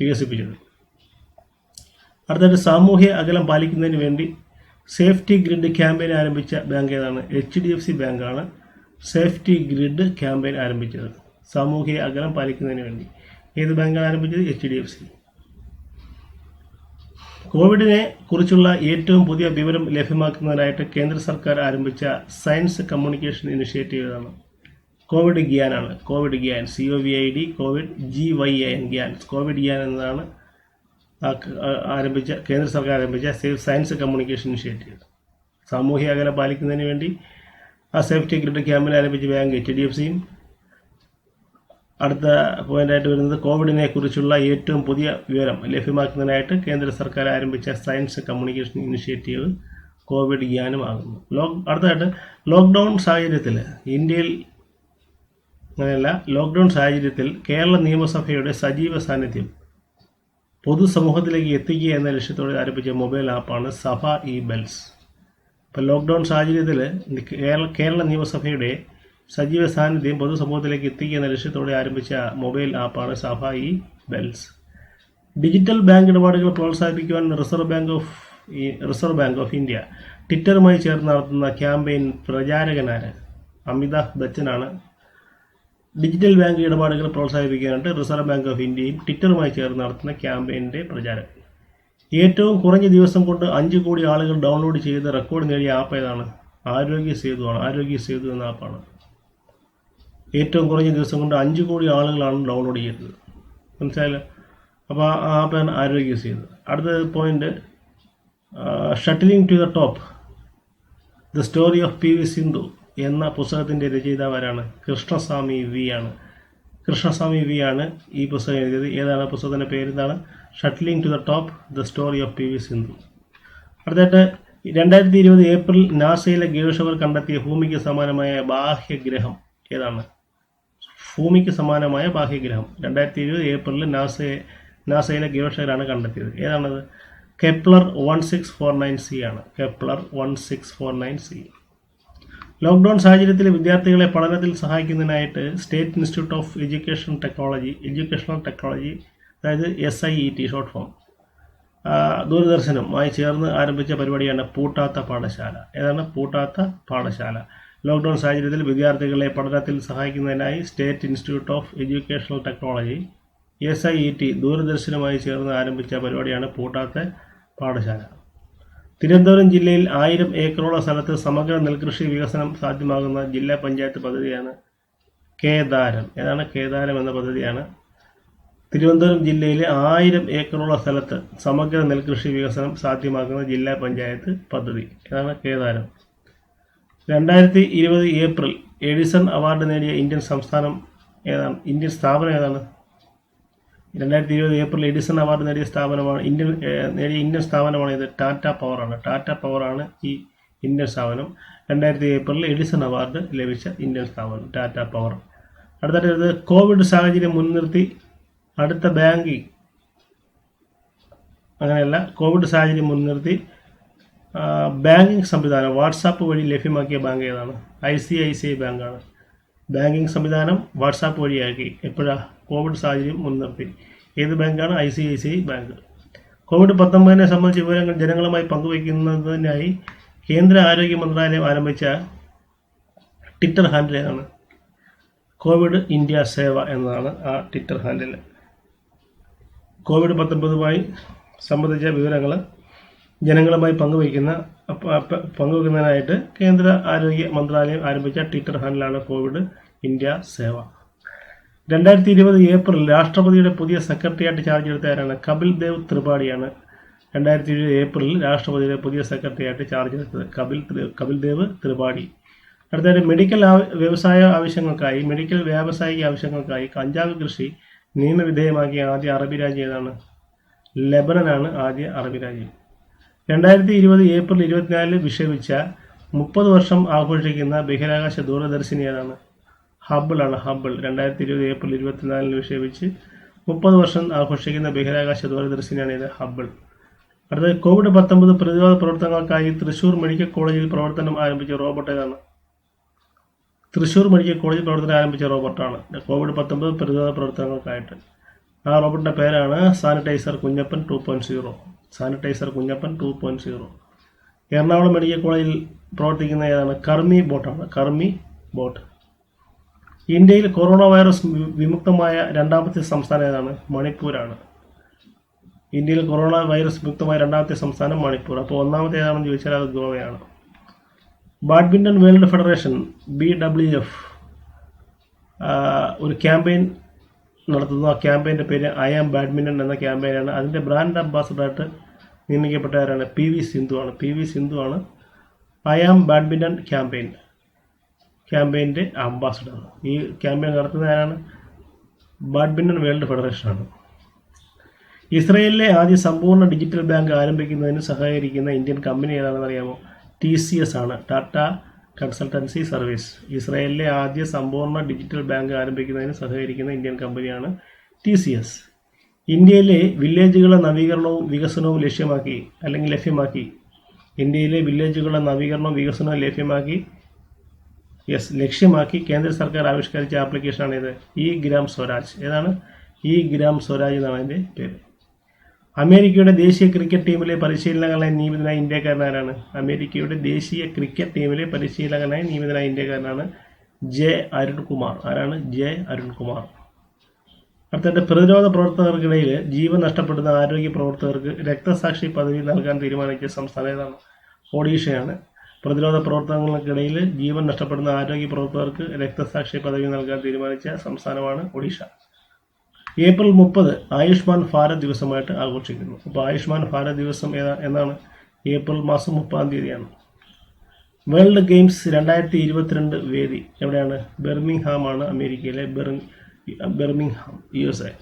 വികസിപ്പിച്ചത്. അടുത്തായിട്ട്, സാമൂഹ്യ അകലം പാലിക്കുന്നതിന് വേണ്ടി സേഫ്റ്റി ഗ്രിഡ് ക്യാമ്പയിൻ ആരംഭിച്ച ബാങ്ക് ഏതാണ്? HDFC ബാങ്കാണ് സേഫ്റ്റി ഗ്രിഡ് ക്യാമ്പയിൻ ആരംഭിച്ചത്. സാമൂഹ്യ അകലം പാലിക്കുന്നതിന് വേണ്ടി ഏത് ബാങ്കാണ് ആരംഭിച്ചത്? HDFC. കോവിഡിനെ കുറിച്ചുള്ള ഏറ്റവും പുതിയ വിവരം ലഭ്യമാക്കുന്നതിനായിട്ട് കേന്ദ്ര സർക്കാർ ആരംഭിച്ച സയൻസ് കമ്മ്യൂണിക്കേഷൻ ഇനിഷ്യേറ്റീവ് ഏതാണ്? കോവിഡ് ഗ്യാനാണ്. Covid Gyan, COVID, Covid GYAN, Gyan. Covid Gyan എന്നതാണ് കേന്ദ്ര സർക്കാർ ആരംഭിച്ച സയൻസ് കമ്മ്യൂണിക്കേഷൻ ഇനിഷ്യേറ്റീവ്. സാമൂഹ്യ അകലം പാലിക്കുന്നതിന് വേണ്ടി ആ സേഫ്റ്റി ഗ്രിഡ് ക്യാമ്പിൽ ആരംഭിച്ച ബാങ്ക് HDFCയും. അടുത്ത പോയിന്റായിട്ട് വരുന്നത്, കോവിഡിനെ കുറിച്ചുള്ള ഏറ്റവും പുതിയ വിവരം ലഭ്യമാക്കുന്നതിനായിട്ട് കേന്ദ്ര സർക്കാർ ആരംഭിച്ച സയൻസ് കമ്മ്യൂണിക്കേഷൻ ഇനിഷ്യേറ്റീവ് കോവിഡ് ഗ്യാനും ആകുന്നു. അടുത്തതായിട്ട്, ലോക്ക്ഡൗൺ സാഹചര്യത്തിൽ ലോക്ക്ഡൗൺ സാഹചര്യത്തിൽ കേരള നിയമസഭയുടെ സജീവ സാന്നിധ്യം പൊതുസമൂഹത്തിലേക്ക് എത്തിക്കുക എന്ന ലക്ഷ്യത്തോടെ ആരംഭിച്ച മൊബൈൽ ആപ്പാണ് സഭ ഇ-ബെൽസ്. ഇപ്പോൾ ലോക്ക്ഡൗൺ സാഹചര്യത്തിൽ കേരള നിയമസഭയുടെ സജീവ സാന്നിധ്യം പൊതുസമൂഹത്തിലേക്ക് എത്തിക്കുക എന്ന ലക്ഷ്യത്തോടെ ആരംഭിച്ച മൊബൈൽ ആപ്പാണ് സഭ ഇ-ബെൽസ്. ഡിജിറ്റൽ ബാങ്ക് ഇടപാടുകൾ പ്രോത്സാഹിപ്പിക്കുവാൻ റിസർവ് ബാങ്ക് ഓഫ് ഇന്ത്യ ട്വിറ്ററുമായി ചേർന്ന് നടത്തുന്ന ക്യാമ്പയിൻ പ്രചാരകനാണ് അമിതാഭ് ബച്ചനാണ്. ഡിജിറ്റൽ ബാങ്ക് ഇടപാടുകൾ പ്രോത്സാഹിപ്പിക്കാനായിട്ട് റിസർവ് ബാങ്ക് ഓഫ് ഇന്ത്യയും ട്വിറ്ററുമായി ചേർന്ന് നടത്തുന്ന ക്യാമ്പയിൻ്റെ പ്രചാരകൻ. ഏറ്റവും കുറഞ്ഞ ദിവസം കൊണ്ട് 5 കോടി ആളുകൾ ഡൗൺലോഡ് ചെയ്ത് റെക്കോർഡ് നേടിയ ആപ്പ് ഏതാണ്? ആരോഗ്യ സേതു എന്ന ആപ്പാണ്. ഏറ്റവും കുറഞ്ഞ ദിവസം കൊണ്ട് 5 കോടി ആളുകളാണ് ഡൗൺലോഡ് ചെയ്തത്. മനസ്സിലായല്ലോ? അപ്പോൾ ആ ആപ്പാണ് ആരോഗ്യ സേതു. അടുത്ത point, shuttling to the top, the story of PV Sindhu എന്ന പുസ്തകത്തിൻ്റെ രചയിതാവാരാണ്? കൃഷ്ണസ്വാമി വി ആണ് ഈ പുസ്തകം എഴുതിയത്. ഏതാണ് പുസ്തകത്തിൻ്റെ പേര്? എന്താണ്? Shuttling to the top, the story of PV Sindhu. അടുത്തായിട്ട്, 2020 ഏപ്രിൽ നാസയിലെ ഗവേഷകർ കണ്ടെത്തിയ ഭൂമിക്ക് സമാനമായ ബാഹ്യഗ്രഹം ഏതാണ്? ഭൂമിക്ക് സമാനമായ ബാഹ്യഗ്രഹം 2020 ഏപ്രിലിൽ നാസയിലെ ഗവേഷകരാണ് കണ്ടെത്തിയത്. ഏതാണത്? കെപ്ലർ 1649c ആണ്. Kepler 1649c. ലോക്ക്ഡൗൺ സാഹചര്യത്തിൽ വിദ്യാർത്ഥികളെ പഠനത്തിൽ സഹായിക്കുന്നതിനായിട്ട് state institute of educational technology അതായത് SIET ഷോർട്ട് ഫോം, ദൂരദർശനുമായി ചേർന്ന് ആരംഭിച്ച പരിപാടിയാണ് പൂട്ടാത്ത പാഠശാല. ഏതാണ്? പൂട്ടാത്ത പാഠശാല. ലോക്ക്ഡൗൺ സാഹചര്യത്തിൽ വിദ്യാർത്ഥികളെ പഠനത്തിൽ സഹായിക്കുന്നതിനായി state institute of educational technology SIET ദൂരദർശനുമായി ചേർന്ന് ആരംഭിച്ച പരിപാടിയാണ് പൂട്ടാത്ത പാഠശാല. തിരുവനന്തപുരം ജില്ലയിൽ 1000 ഏക്കറോളം സ്ഥലത്ത് സമഗ്ര നെൽകൃഷി വികസനം സാധ്യമാകുന്ന ജില്ലാ പഞ്ചായത്ത് പദ്ധതിയാണ് കേദാരം. ഏതാണ്? കേദാരം എന്ന പദ്ധതിയാണ് തിരുവനന്തപുരം ജില്ലയിലെ 1000 ഏക്കറോളം സ്ഥലത്ത് സമഗ്ര നെൽകൃഷി വികസനം സാധ്യമാക്കുന്ന ജില്ലാ പഞ്ചായത്ത് പദ്ധതി. ഏതാണ്? കേദാരം. 2020 ഏപ്രിൽ എഡിസൺ അവാർഡ് നേടിയ ഇന്ത്യൻ സ്ഥാപനം ഏതാണ്? 2020 ഏപ്രിൽ എഡിസൺ അവാർഡ് നേടിയ ഇന്ത്യൻ സ്ഥാപനമാണ് ഇത്. ടാറ്റ പവറാണ് ഈ ഇന്ത്യൻ സ്ഥാപനം. 2020 ഏപ്രിൽ എഡിസൺ അവാർഡ് ലഭിച്ച ഇന്ത്യൻ സ്ഥാപനം ടാറ്റ പവർ. അടുത്തത് കോവിഡ് സാഹചര്യം മുൻനിർത്തി അടുത്ത ബാങ്കിങ് അങ്ങനെയല്ല, കോവിഡ് സാഹചര്യം മുൻനിർത്തി ബാങ്കിങ് സംവിധാനം വാട്സാപ്പ് വഴി ലഭ്യമാക്കിയ ബാങ്ക് ഏതാണ്? ICICI ബാങ്കാണ്. ബാങ്കിങ് സംവിധാനം വാട്സാപ്പ് വഴിയാക്കി. എപ്പോഴാണ്? കോവിഡ് സാഹചര്യം മുൻനിർത്തി. ഏത് ബാങ്കാണ്? ICICI bank. COVID-19 സംബന്ധിച്ച വിവരങ്ങൾ ജനങ്ങളുമായി പങ്കുവയ്ക്കുന്നതിനായി കേന്ദ്ര ആരോഗ്യ മന്ത്രാലയം ആരംഭിച്ച ട്വിറ്റർ ഹാൻഡിൽ ഏതാണ്? കോവിഡ് ഇന്ത്യ സേവ എന്നതാണ് ആ ട്വിറ്റർ ഹാൻഡിൽ. COVID-19 സംബന്ധിച്ച വിവരങ്ങൾ ജനങ്ങളുമായി പങ്കുവയ്ക്കുന്നതിനായിട്ട് കേന്ദ്ര ആരോഗ്യ മന്ത്രാലയം ആരംഭിച്ച ട്വിറ്റർ ഹാൻഡിലാണ് കോവിഡ് ഇന്ത്യ സേവ. 2020 ഏപ്രിൽ രാഷ്ട്രപതിയുടെ പുതിയ സെക്രട്ടറിയായിട്ട് ചാർജ് എടുത്ത ആരാണ്? കപിൽ ദേവ് ത്രിപാഠിയാണ്. 2020 ഏപ്രിൽ രാഷ്ട്രപതിയുടെ പുതിയ സെക്രട്ടറിയായിട്ട് ചാർജ് എടുത്തത് കപിൽ ദേവ് ത്രിപാഠി. അടുത്തതായിട്ട് മെഡിക്കൽ വ്യാവസായിക ആവശ്യങ്ങൾക്കായി കഞ്ചാവ് കൃഷി നിയമവിധേയമാക്കിയ ആദ്യ അറബി രാജ്യം ഏതാണ്? ലെബനനാണ് ആദ്യ അറബി രാജ്യം. 2020 ഏപ്രിൽ 24 വിക്ഷേപിച്ച 30 വർഷം ആഘോഷിക്കുന്ന ബഹിരാകാശ ദൂരദർശിനി ഏതാണ്? ഹബിളാണ്. ഹബിൾ 2020 ഏപ്രിൽ 24 വിക്ഷേപിച്ച് 30 വർഷം ആഘോഷിക്കുന്ന ബഹിരാകാശ ദൂരദർശിനിയാണ് ഇത്, ഹബിൾ. അടുത്തത് COVID-19 പ്രതിരോധ പ്രവർത്തനങ്ങൾക്കായി തൃശൂർ മെഡിക്കൽ കോളേജിൽ പ്രവർത്തനം ആരംഭിച്ച റോബോട്ട് ഏതാണ്? തൃശൂർ മെഡിക്കൽ കോളേജിൽ പ്രവർത്തനം ആരംഭിച്ച റോബോട്ടാണ് COVID-19 പ്രതിരോധ പ്രവർത്തനങ്ങൾക്കായിട്ട്. ആ റോബോട്ടിൻ്റെ പേരാണ് സാനിറ്റൈസർ കുഞ്ഞപ്പൻ 2.0. എറണാകുളം മെഡിക്കൽ കോളേജിൽ പ്രവർത്തിക്കുന്ന ഏതാണ്? കർമ്മി ബോട്ട്. ഇന്ത്യയിൽ കൊറോണ വൈറസ് വിമുക്തമായ രണ്ടാമത്തെ സംസ്ഥാനം ഏതാണ്? മണിപ്പൂരാണ്. ഇന്ത്യയിൽ കൊറോണ വൈറസ് വിമുക്തമായ രണ്ടാമത്തെ സംസ്ഥാനം മണിപ്പൂർ. അപ്പോൾ ഒന്നാമത്തെ ഏതാണെന്ന് ചോദിച്ചാൽ അത് ഗോവയാണ്. ബാഡ്മിൻ്റൺ വേൾഡ് ഫെഡറേഷൻ BWF ഒരു ക്യാമ്പയിൻ നടത്തുന്നു. ആ ക്യാമ്പയിൻ്റെ പേര് ഐ ആം ബാഡ്മിൻ്റൺ എന്ന ക്യാമ്പയിനാണ്. അതിൻ്റെ ബ്രാൻഡ് അംബാസഡറായിട്ട് നിയമിക്കപ്പെട്ട ആരാണ്? PV സിന്ധു ആണ് ഐ ആം ബാഡ്മിൻ്റൺ ക്യാമ്പയിൻ്റെ അംബാസഡർ. ഈ ക്യാമ്പയിൻ നടത്തുന്ന ആരാണ്? ബാഡ്മിൻ്റൺ വേൾഡ് ഫെഡറേഷനാണ്. ഇസ്രയേലിലെ ആദ്യ സമ്പൂർണ്ണ ഡിജിറ്റൽ ബാങ്ക് ആരംഭിക്കുന്നതിന് സഹകരിക്കുന്ന ഇന്ത്യൻ കമ്പനി ഏതാണെന്ന് അറിയാമോ? TCS ആണ്, ടാറ്റ കൺസൾട്ടൻസി സർവീസ്. ഇസ്രയേലിലെ ആദ്യ സമ്പൂർണ്ണ ഡിജിറ്റൽ ബാങ്ക് ആരംഭിക്കുന്നതിന് സഹകരിക്കുന്ന ഇന്ത്യൻ കമ്പനിയാണ് TCS. ഇന്ത്യയിലെ വില്ലേജുകളുടെ നവീകരണവും വികസനവും ലക്ഷ്യമാക്കി കേന്ദ്ര സർക്കാർ ആവിഷ്കരിച്ച ആപ്ലിക്കേഷനാണ് ഇത്, ഗ്രാം സ്വരാജ്. ഏതാണ്? ഗ്രാം സ്വരാജ് എന്നാണ് അതിൻ്റെ പേര്. അമേരിക്കയുടെ ദേശീയ ക്രിക്കറ്റ് ടീമിലെ പരിശീലകനായി നിയമിതനായ ഇന്ത്യക്കാരനാരാണ്? അമേരിക്കയുടെ ദേശീയ ക്രിക്കറ്റ് ടീമിലെ പരിശീലകനായി നിയമിതനായ ഇന്ത്യക്കാരനാണ് ജെ അരുൺകുമാർ. ആരാണ്? ജെ അരുൺകുമാർ. അടുത്തത് പ്രതിരോധ പ്രവർത്തകർക്കിടയിൽ ജീവൻ നഷ്ടപ്പെടുന്ന ആരോഗ്യ പ്രവർത്തകർക്ക് രക്തസാക്ഷി പദവി നൽകാൻ തീരുമാനിച്ച സംസ്ഥാനം ഏതാണ്? ഒഡീഷയാണ്. പ്രതിരോധ പ്രവർത്തനങ്ങൾക്കിടയിൽ ജീവൻ നഷ്ടപ്പെടുന്ന ആരോഗ്യ പ്രവർത്തകർക്ക് രക്തസാക്ഷി പദവി നൽകാൻ തീരുമാനിച്ച സംസ്ഥാനമാണ് ഒഡീഷ. ഏപ്രിൽ 30 ആയുഷ്മാൻ ഭാരത് ദിവസമായിട്ട് ആഘോഷിക്കുന്നു. അപ്പോൾ ആയുഷ്മാൻ ഭാരത് ദിവസം എന്നാണ്? ഏപ്രിൽ മാസം 30-ാം തീയതിയാണ്. വേൾഡ് ഗെയിംസ് 2022 വേദി എവിടെയാണ്? ബെർമിംഗ്ഹാം ആണ്, അമേരിക്കയിലെ ബെർമിംഗ്ഹാം, USA.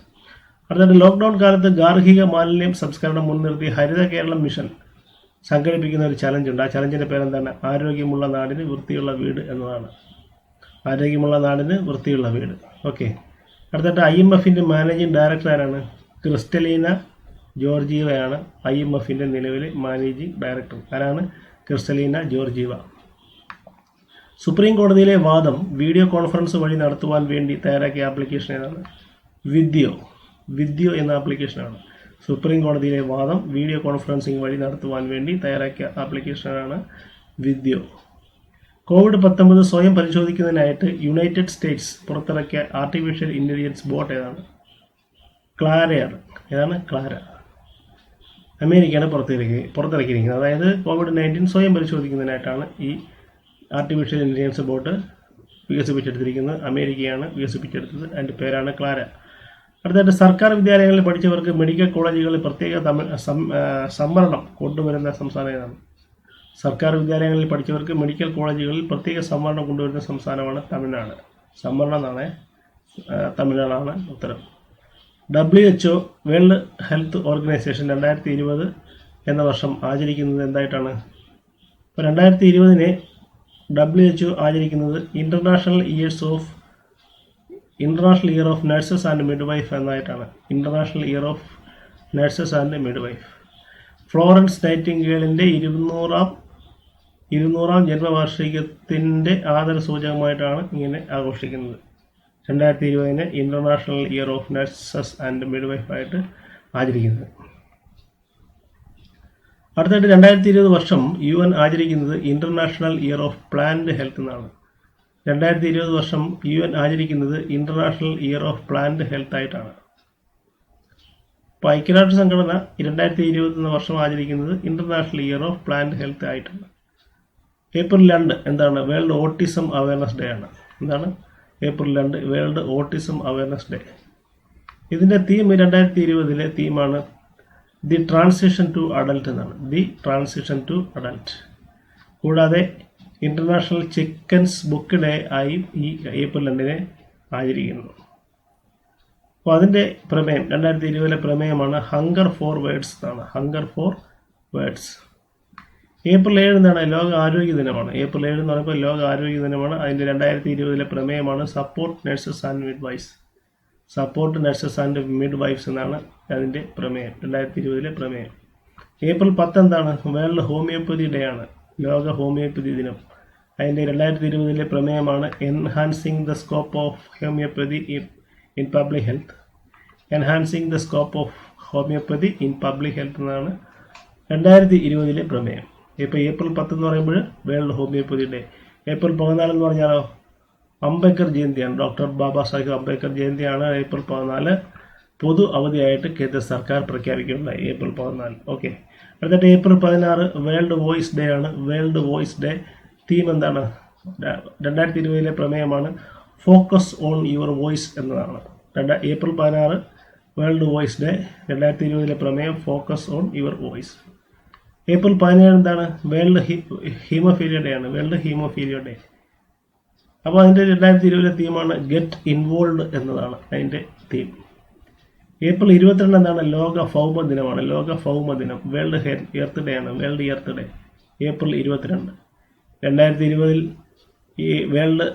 അടുത്തത് ലോക്ക്ഡൗൺ കാലത്ത് ഗാർഹിക മാലിന്യം സംസ്കരണം മുൻനിർത്തി ഹരിത കേരളം മിഷൻ സംഘടിപ്പിക്കുന്ന ഒരു ചലഞ്ചുണ്ട്. ആ ചലഞ്ചിൻ്റെ പേരെന്താണ്? ആരോഗ്യമുള്ള നാടിന് വൃത്തിയുള്ള വീട് എന്നതാണ്. ആരോഗ്യമുള്ള നാടിന് വൃത്തിയുള്ള വീട്. ഓക്കെ. അടുത്തിട്ട് IMFൻ്റെ മാനേജിംഗ് ഡയറക്ടർ ആരാണ്? ക്രിസ്റ്റലീന ജോർജീവയാണ് IMFന്റെ നിലവിലെ മാനേജിംഗ് ഡയറക്ടർ. ആരാണ്? ക്രിസ്റ്റലീന ജോർജീവ. സുപ്രീം കോടതിയിലെ വാദം വീഡിയോ കോൺഫറൻസ് വഴി നടത്തുവാൻ വേണ്ടി തയ്യാറാക്കിയ ആപ്ലിക്കേഷൻ ഏതാണ്? വിദ്യോ എന്ന ആപ്ലിക്കേഷനാണ്. സുപ്രീം കോടതിയിലെ വാദം വീഡിയോ കോൺഫറൻസിംഗ് വഴി നടത്തുവാൻ വേണ്ടി തയ്യാറാക്കിയ ആപ്ലിക്കേഷനാണ് വിദ്യോ. COVID-19 സ്വയം പരിശോധിക്കുന്നതിനായിട്ട് യുണൈറ്റഡ് സ്റ്റേറ്റ്സ് പുറത്തിറക്കിയ ആർട്ടിഫിഷ്യൽ ഇൻ്റലിജൻസ് ബോട്ട് ഏതാണ്? ക്ലാരയാണ്. ഏതാണ്? ക്ലാര. അമേരിക്കയാണ് പുറത്തിറക്കിയിരിക്കുന്നത്. അതായത് COVID-19 സ്വയം പരിശോധിക്കുന്നതിനായിട്ടാണ് ഈ ആർട്ടിഫിഷ്യൽ ഇൻ്റലിജൻസ് ബോട്ട് വികസിപ്പിച്ചെടുത്തിരിക്കുന്നത്. അമേരിക്കയാണ് വികസിപ്പിച്ചെടുത്തത്. അതിൻ്റെ പേരാണ് ക്ലാര. അടുത്തായിട്ട് സർക്കാർ വിദ്യാലയങ്ങളിൽ പഠിച്ചവർക്ക് മെഡിക്കൽ കോളേജുകളിൽ പ്രത്യേക സംവരണം കൊണ്ടുവരുന്ന സംസ്ഥാനം ഏതാണ്? സർക്കാർ വിദ്യാലയങ്ങളിൽ പഠിച്ചവർക്ക് മെഡിക്കൽ കോളേജുകളിൽ പ്രത്യേക സംവരണം കൊണ്ടുവരുന്ന സംസ്ഥാനമാണ് തമിഴ്നാട്. സംവരണം എന്നാണ് തമിഴ്നാടാണ് ഉത്തരം. WHO വേൾഡ് ഹെൽത്ത് ഓർഗനൈസേഷൻ 2020 എന്ന വർഷം ആചരിക്കുന്നത് എന്തായിട്ടാണ്? ഇപ്പോൾ 2020 WHO ആചരിക്കുന്നത് international year of nurses and midwife എന്നായിട്ടാണ്. International year of nurses and midwife. Florence നൈറ്റിംഗേലിൻ്റെ 200ാം ജന്മവാർഷികത്തിൻ്റെ ആദരസൂചകമായിട്ടാണ് ഇങ്ങനെ ആഘോഷിക്കുന്നത്. 2020 international year of nurses and midwife ആയിട്ട് ആചരിക്കുന്നത്. അടുത്തായിട്ട് 2020 വർഷം UN ആചരിക്കുന്നത് international year of plant health എന്നാണ്. 2020 വർഷം UN ആചരിക്കുന്നത് international year of plant health ആയിട്ടാണ്. ഇപ്പോൾ ഐക്യരാഷ്ട്ര സംഘടന 2020 വർഷം ആചരിക്കുന്നത് international year of plant health ആയിട്ടാണ്. April 2 എന്താണ്? വേൾഡ് ഓട്ടിസം അവയർനെസ് ഡേ ആണ്. എന്താണ്? April 2 world autism awareness day. ഇതിൻ്റെ തീം 2020 തീമാണ് ദി ട്രാൻസിഷൻ ടു അഡൽട്ട് എന്നാണ്. The transition to adult. കൂടാതെ ഇന്റർനാഷണൽ ചിക്കൻസ് ബുക്ക് ഡേ ആയി ഈ April 2 ആചരിക്കുന്നു. അപ്പോൾ അതിൻ്റെ പ്രമേയം 2020 പ്രമേയമാണ് ഹങ്കർ ഫോർ വേർഡ്സ് എന്നാണ്. Hunger for words. April 7 എന്താണ്? ലോക ആരോഗ്യ ദിനമാണ്. April 7 എന്ന് പറയുമ്പോൾ ലോക ആരോഗ്യ ദിനമാണ്. അതിൻ്റെ 2020 പ്രമേയമാണ് support nurses and midwifes. Support nurses and midwifes എന്നാണ് അതിൻ്റെ പ്രമേയം. 2020 പ്രമേയം. April 10 എന്താണ്? വേൾഡ് ഹോമിയോപ്പതി ഡേ ആണ്. ലോക ഹോമിയോപ്പതി ദിനം. അതിൻ്റെ 2020 പ്രമേയമാണ് enhancing the scope of homeopathy in public health. Enhancing the scope of homeopathy in public health എന്നാണ് 2020 പ്രമേയം. ഇപ്പോൾ April 10 എന്ന് പറയുമ്പോൾ വേൾഡ് ഹോമിയോപ്പതി ഡേ. April 14 എന്ന് പറഞ്ഞാലോ അംബേദ്കർ ജയന്തിയാണ്. ഡോക്ടർ ബാബാ സാഹിബ് അംബേദ്കർ ജയന്തിയാണ്. April 14 പൊതു അവധിയായിട്ട് കേന്ദ്ര സർക്കാർ പ്രഖ്യാപിക്കുകയുണ്ടായി. April 14. ഓക്കെ. അടുത്തിട്ട് April 16 വേൾഡ് വോയിസ് ഡേ ആണ്. വേൾഡ് വോയിസ് ഡേ തീം എന്താണ്? 2020 പ്രമേയമാണ് ഫോക്കസ് ഓൺ യുവർ വോയിസ് എന്നതാണ്. April 16 world voice day. 2020 പ്രമേയം focus on your voice. April 17 എന്താണ്? വേൾഡ് ഹീമോഫീലിയ ഡേ ആണ്. World haemophilia day. അപ്പോൾ അതിൻ്റെ 2020 തീമാണ് ഗെറ്റ് ഇൻവോൾവ് എന്നതാണ് അതിൻ്റെ തീം. April 22 എന്താണ്? ലോക ഭൗമ ദിനമാണ്. ലോക ഭൗമ ദിനം. വേൾഡ് എർത്ത് ഡേ ആണ്. World earth day. April 22. 2020 ഈ വേൾഡ്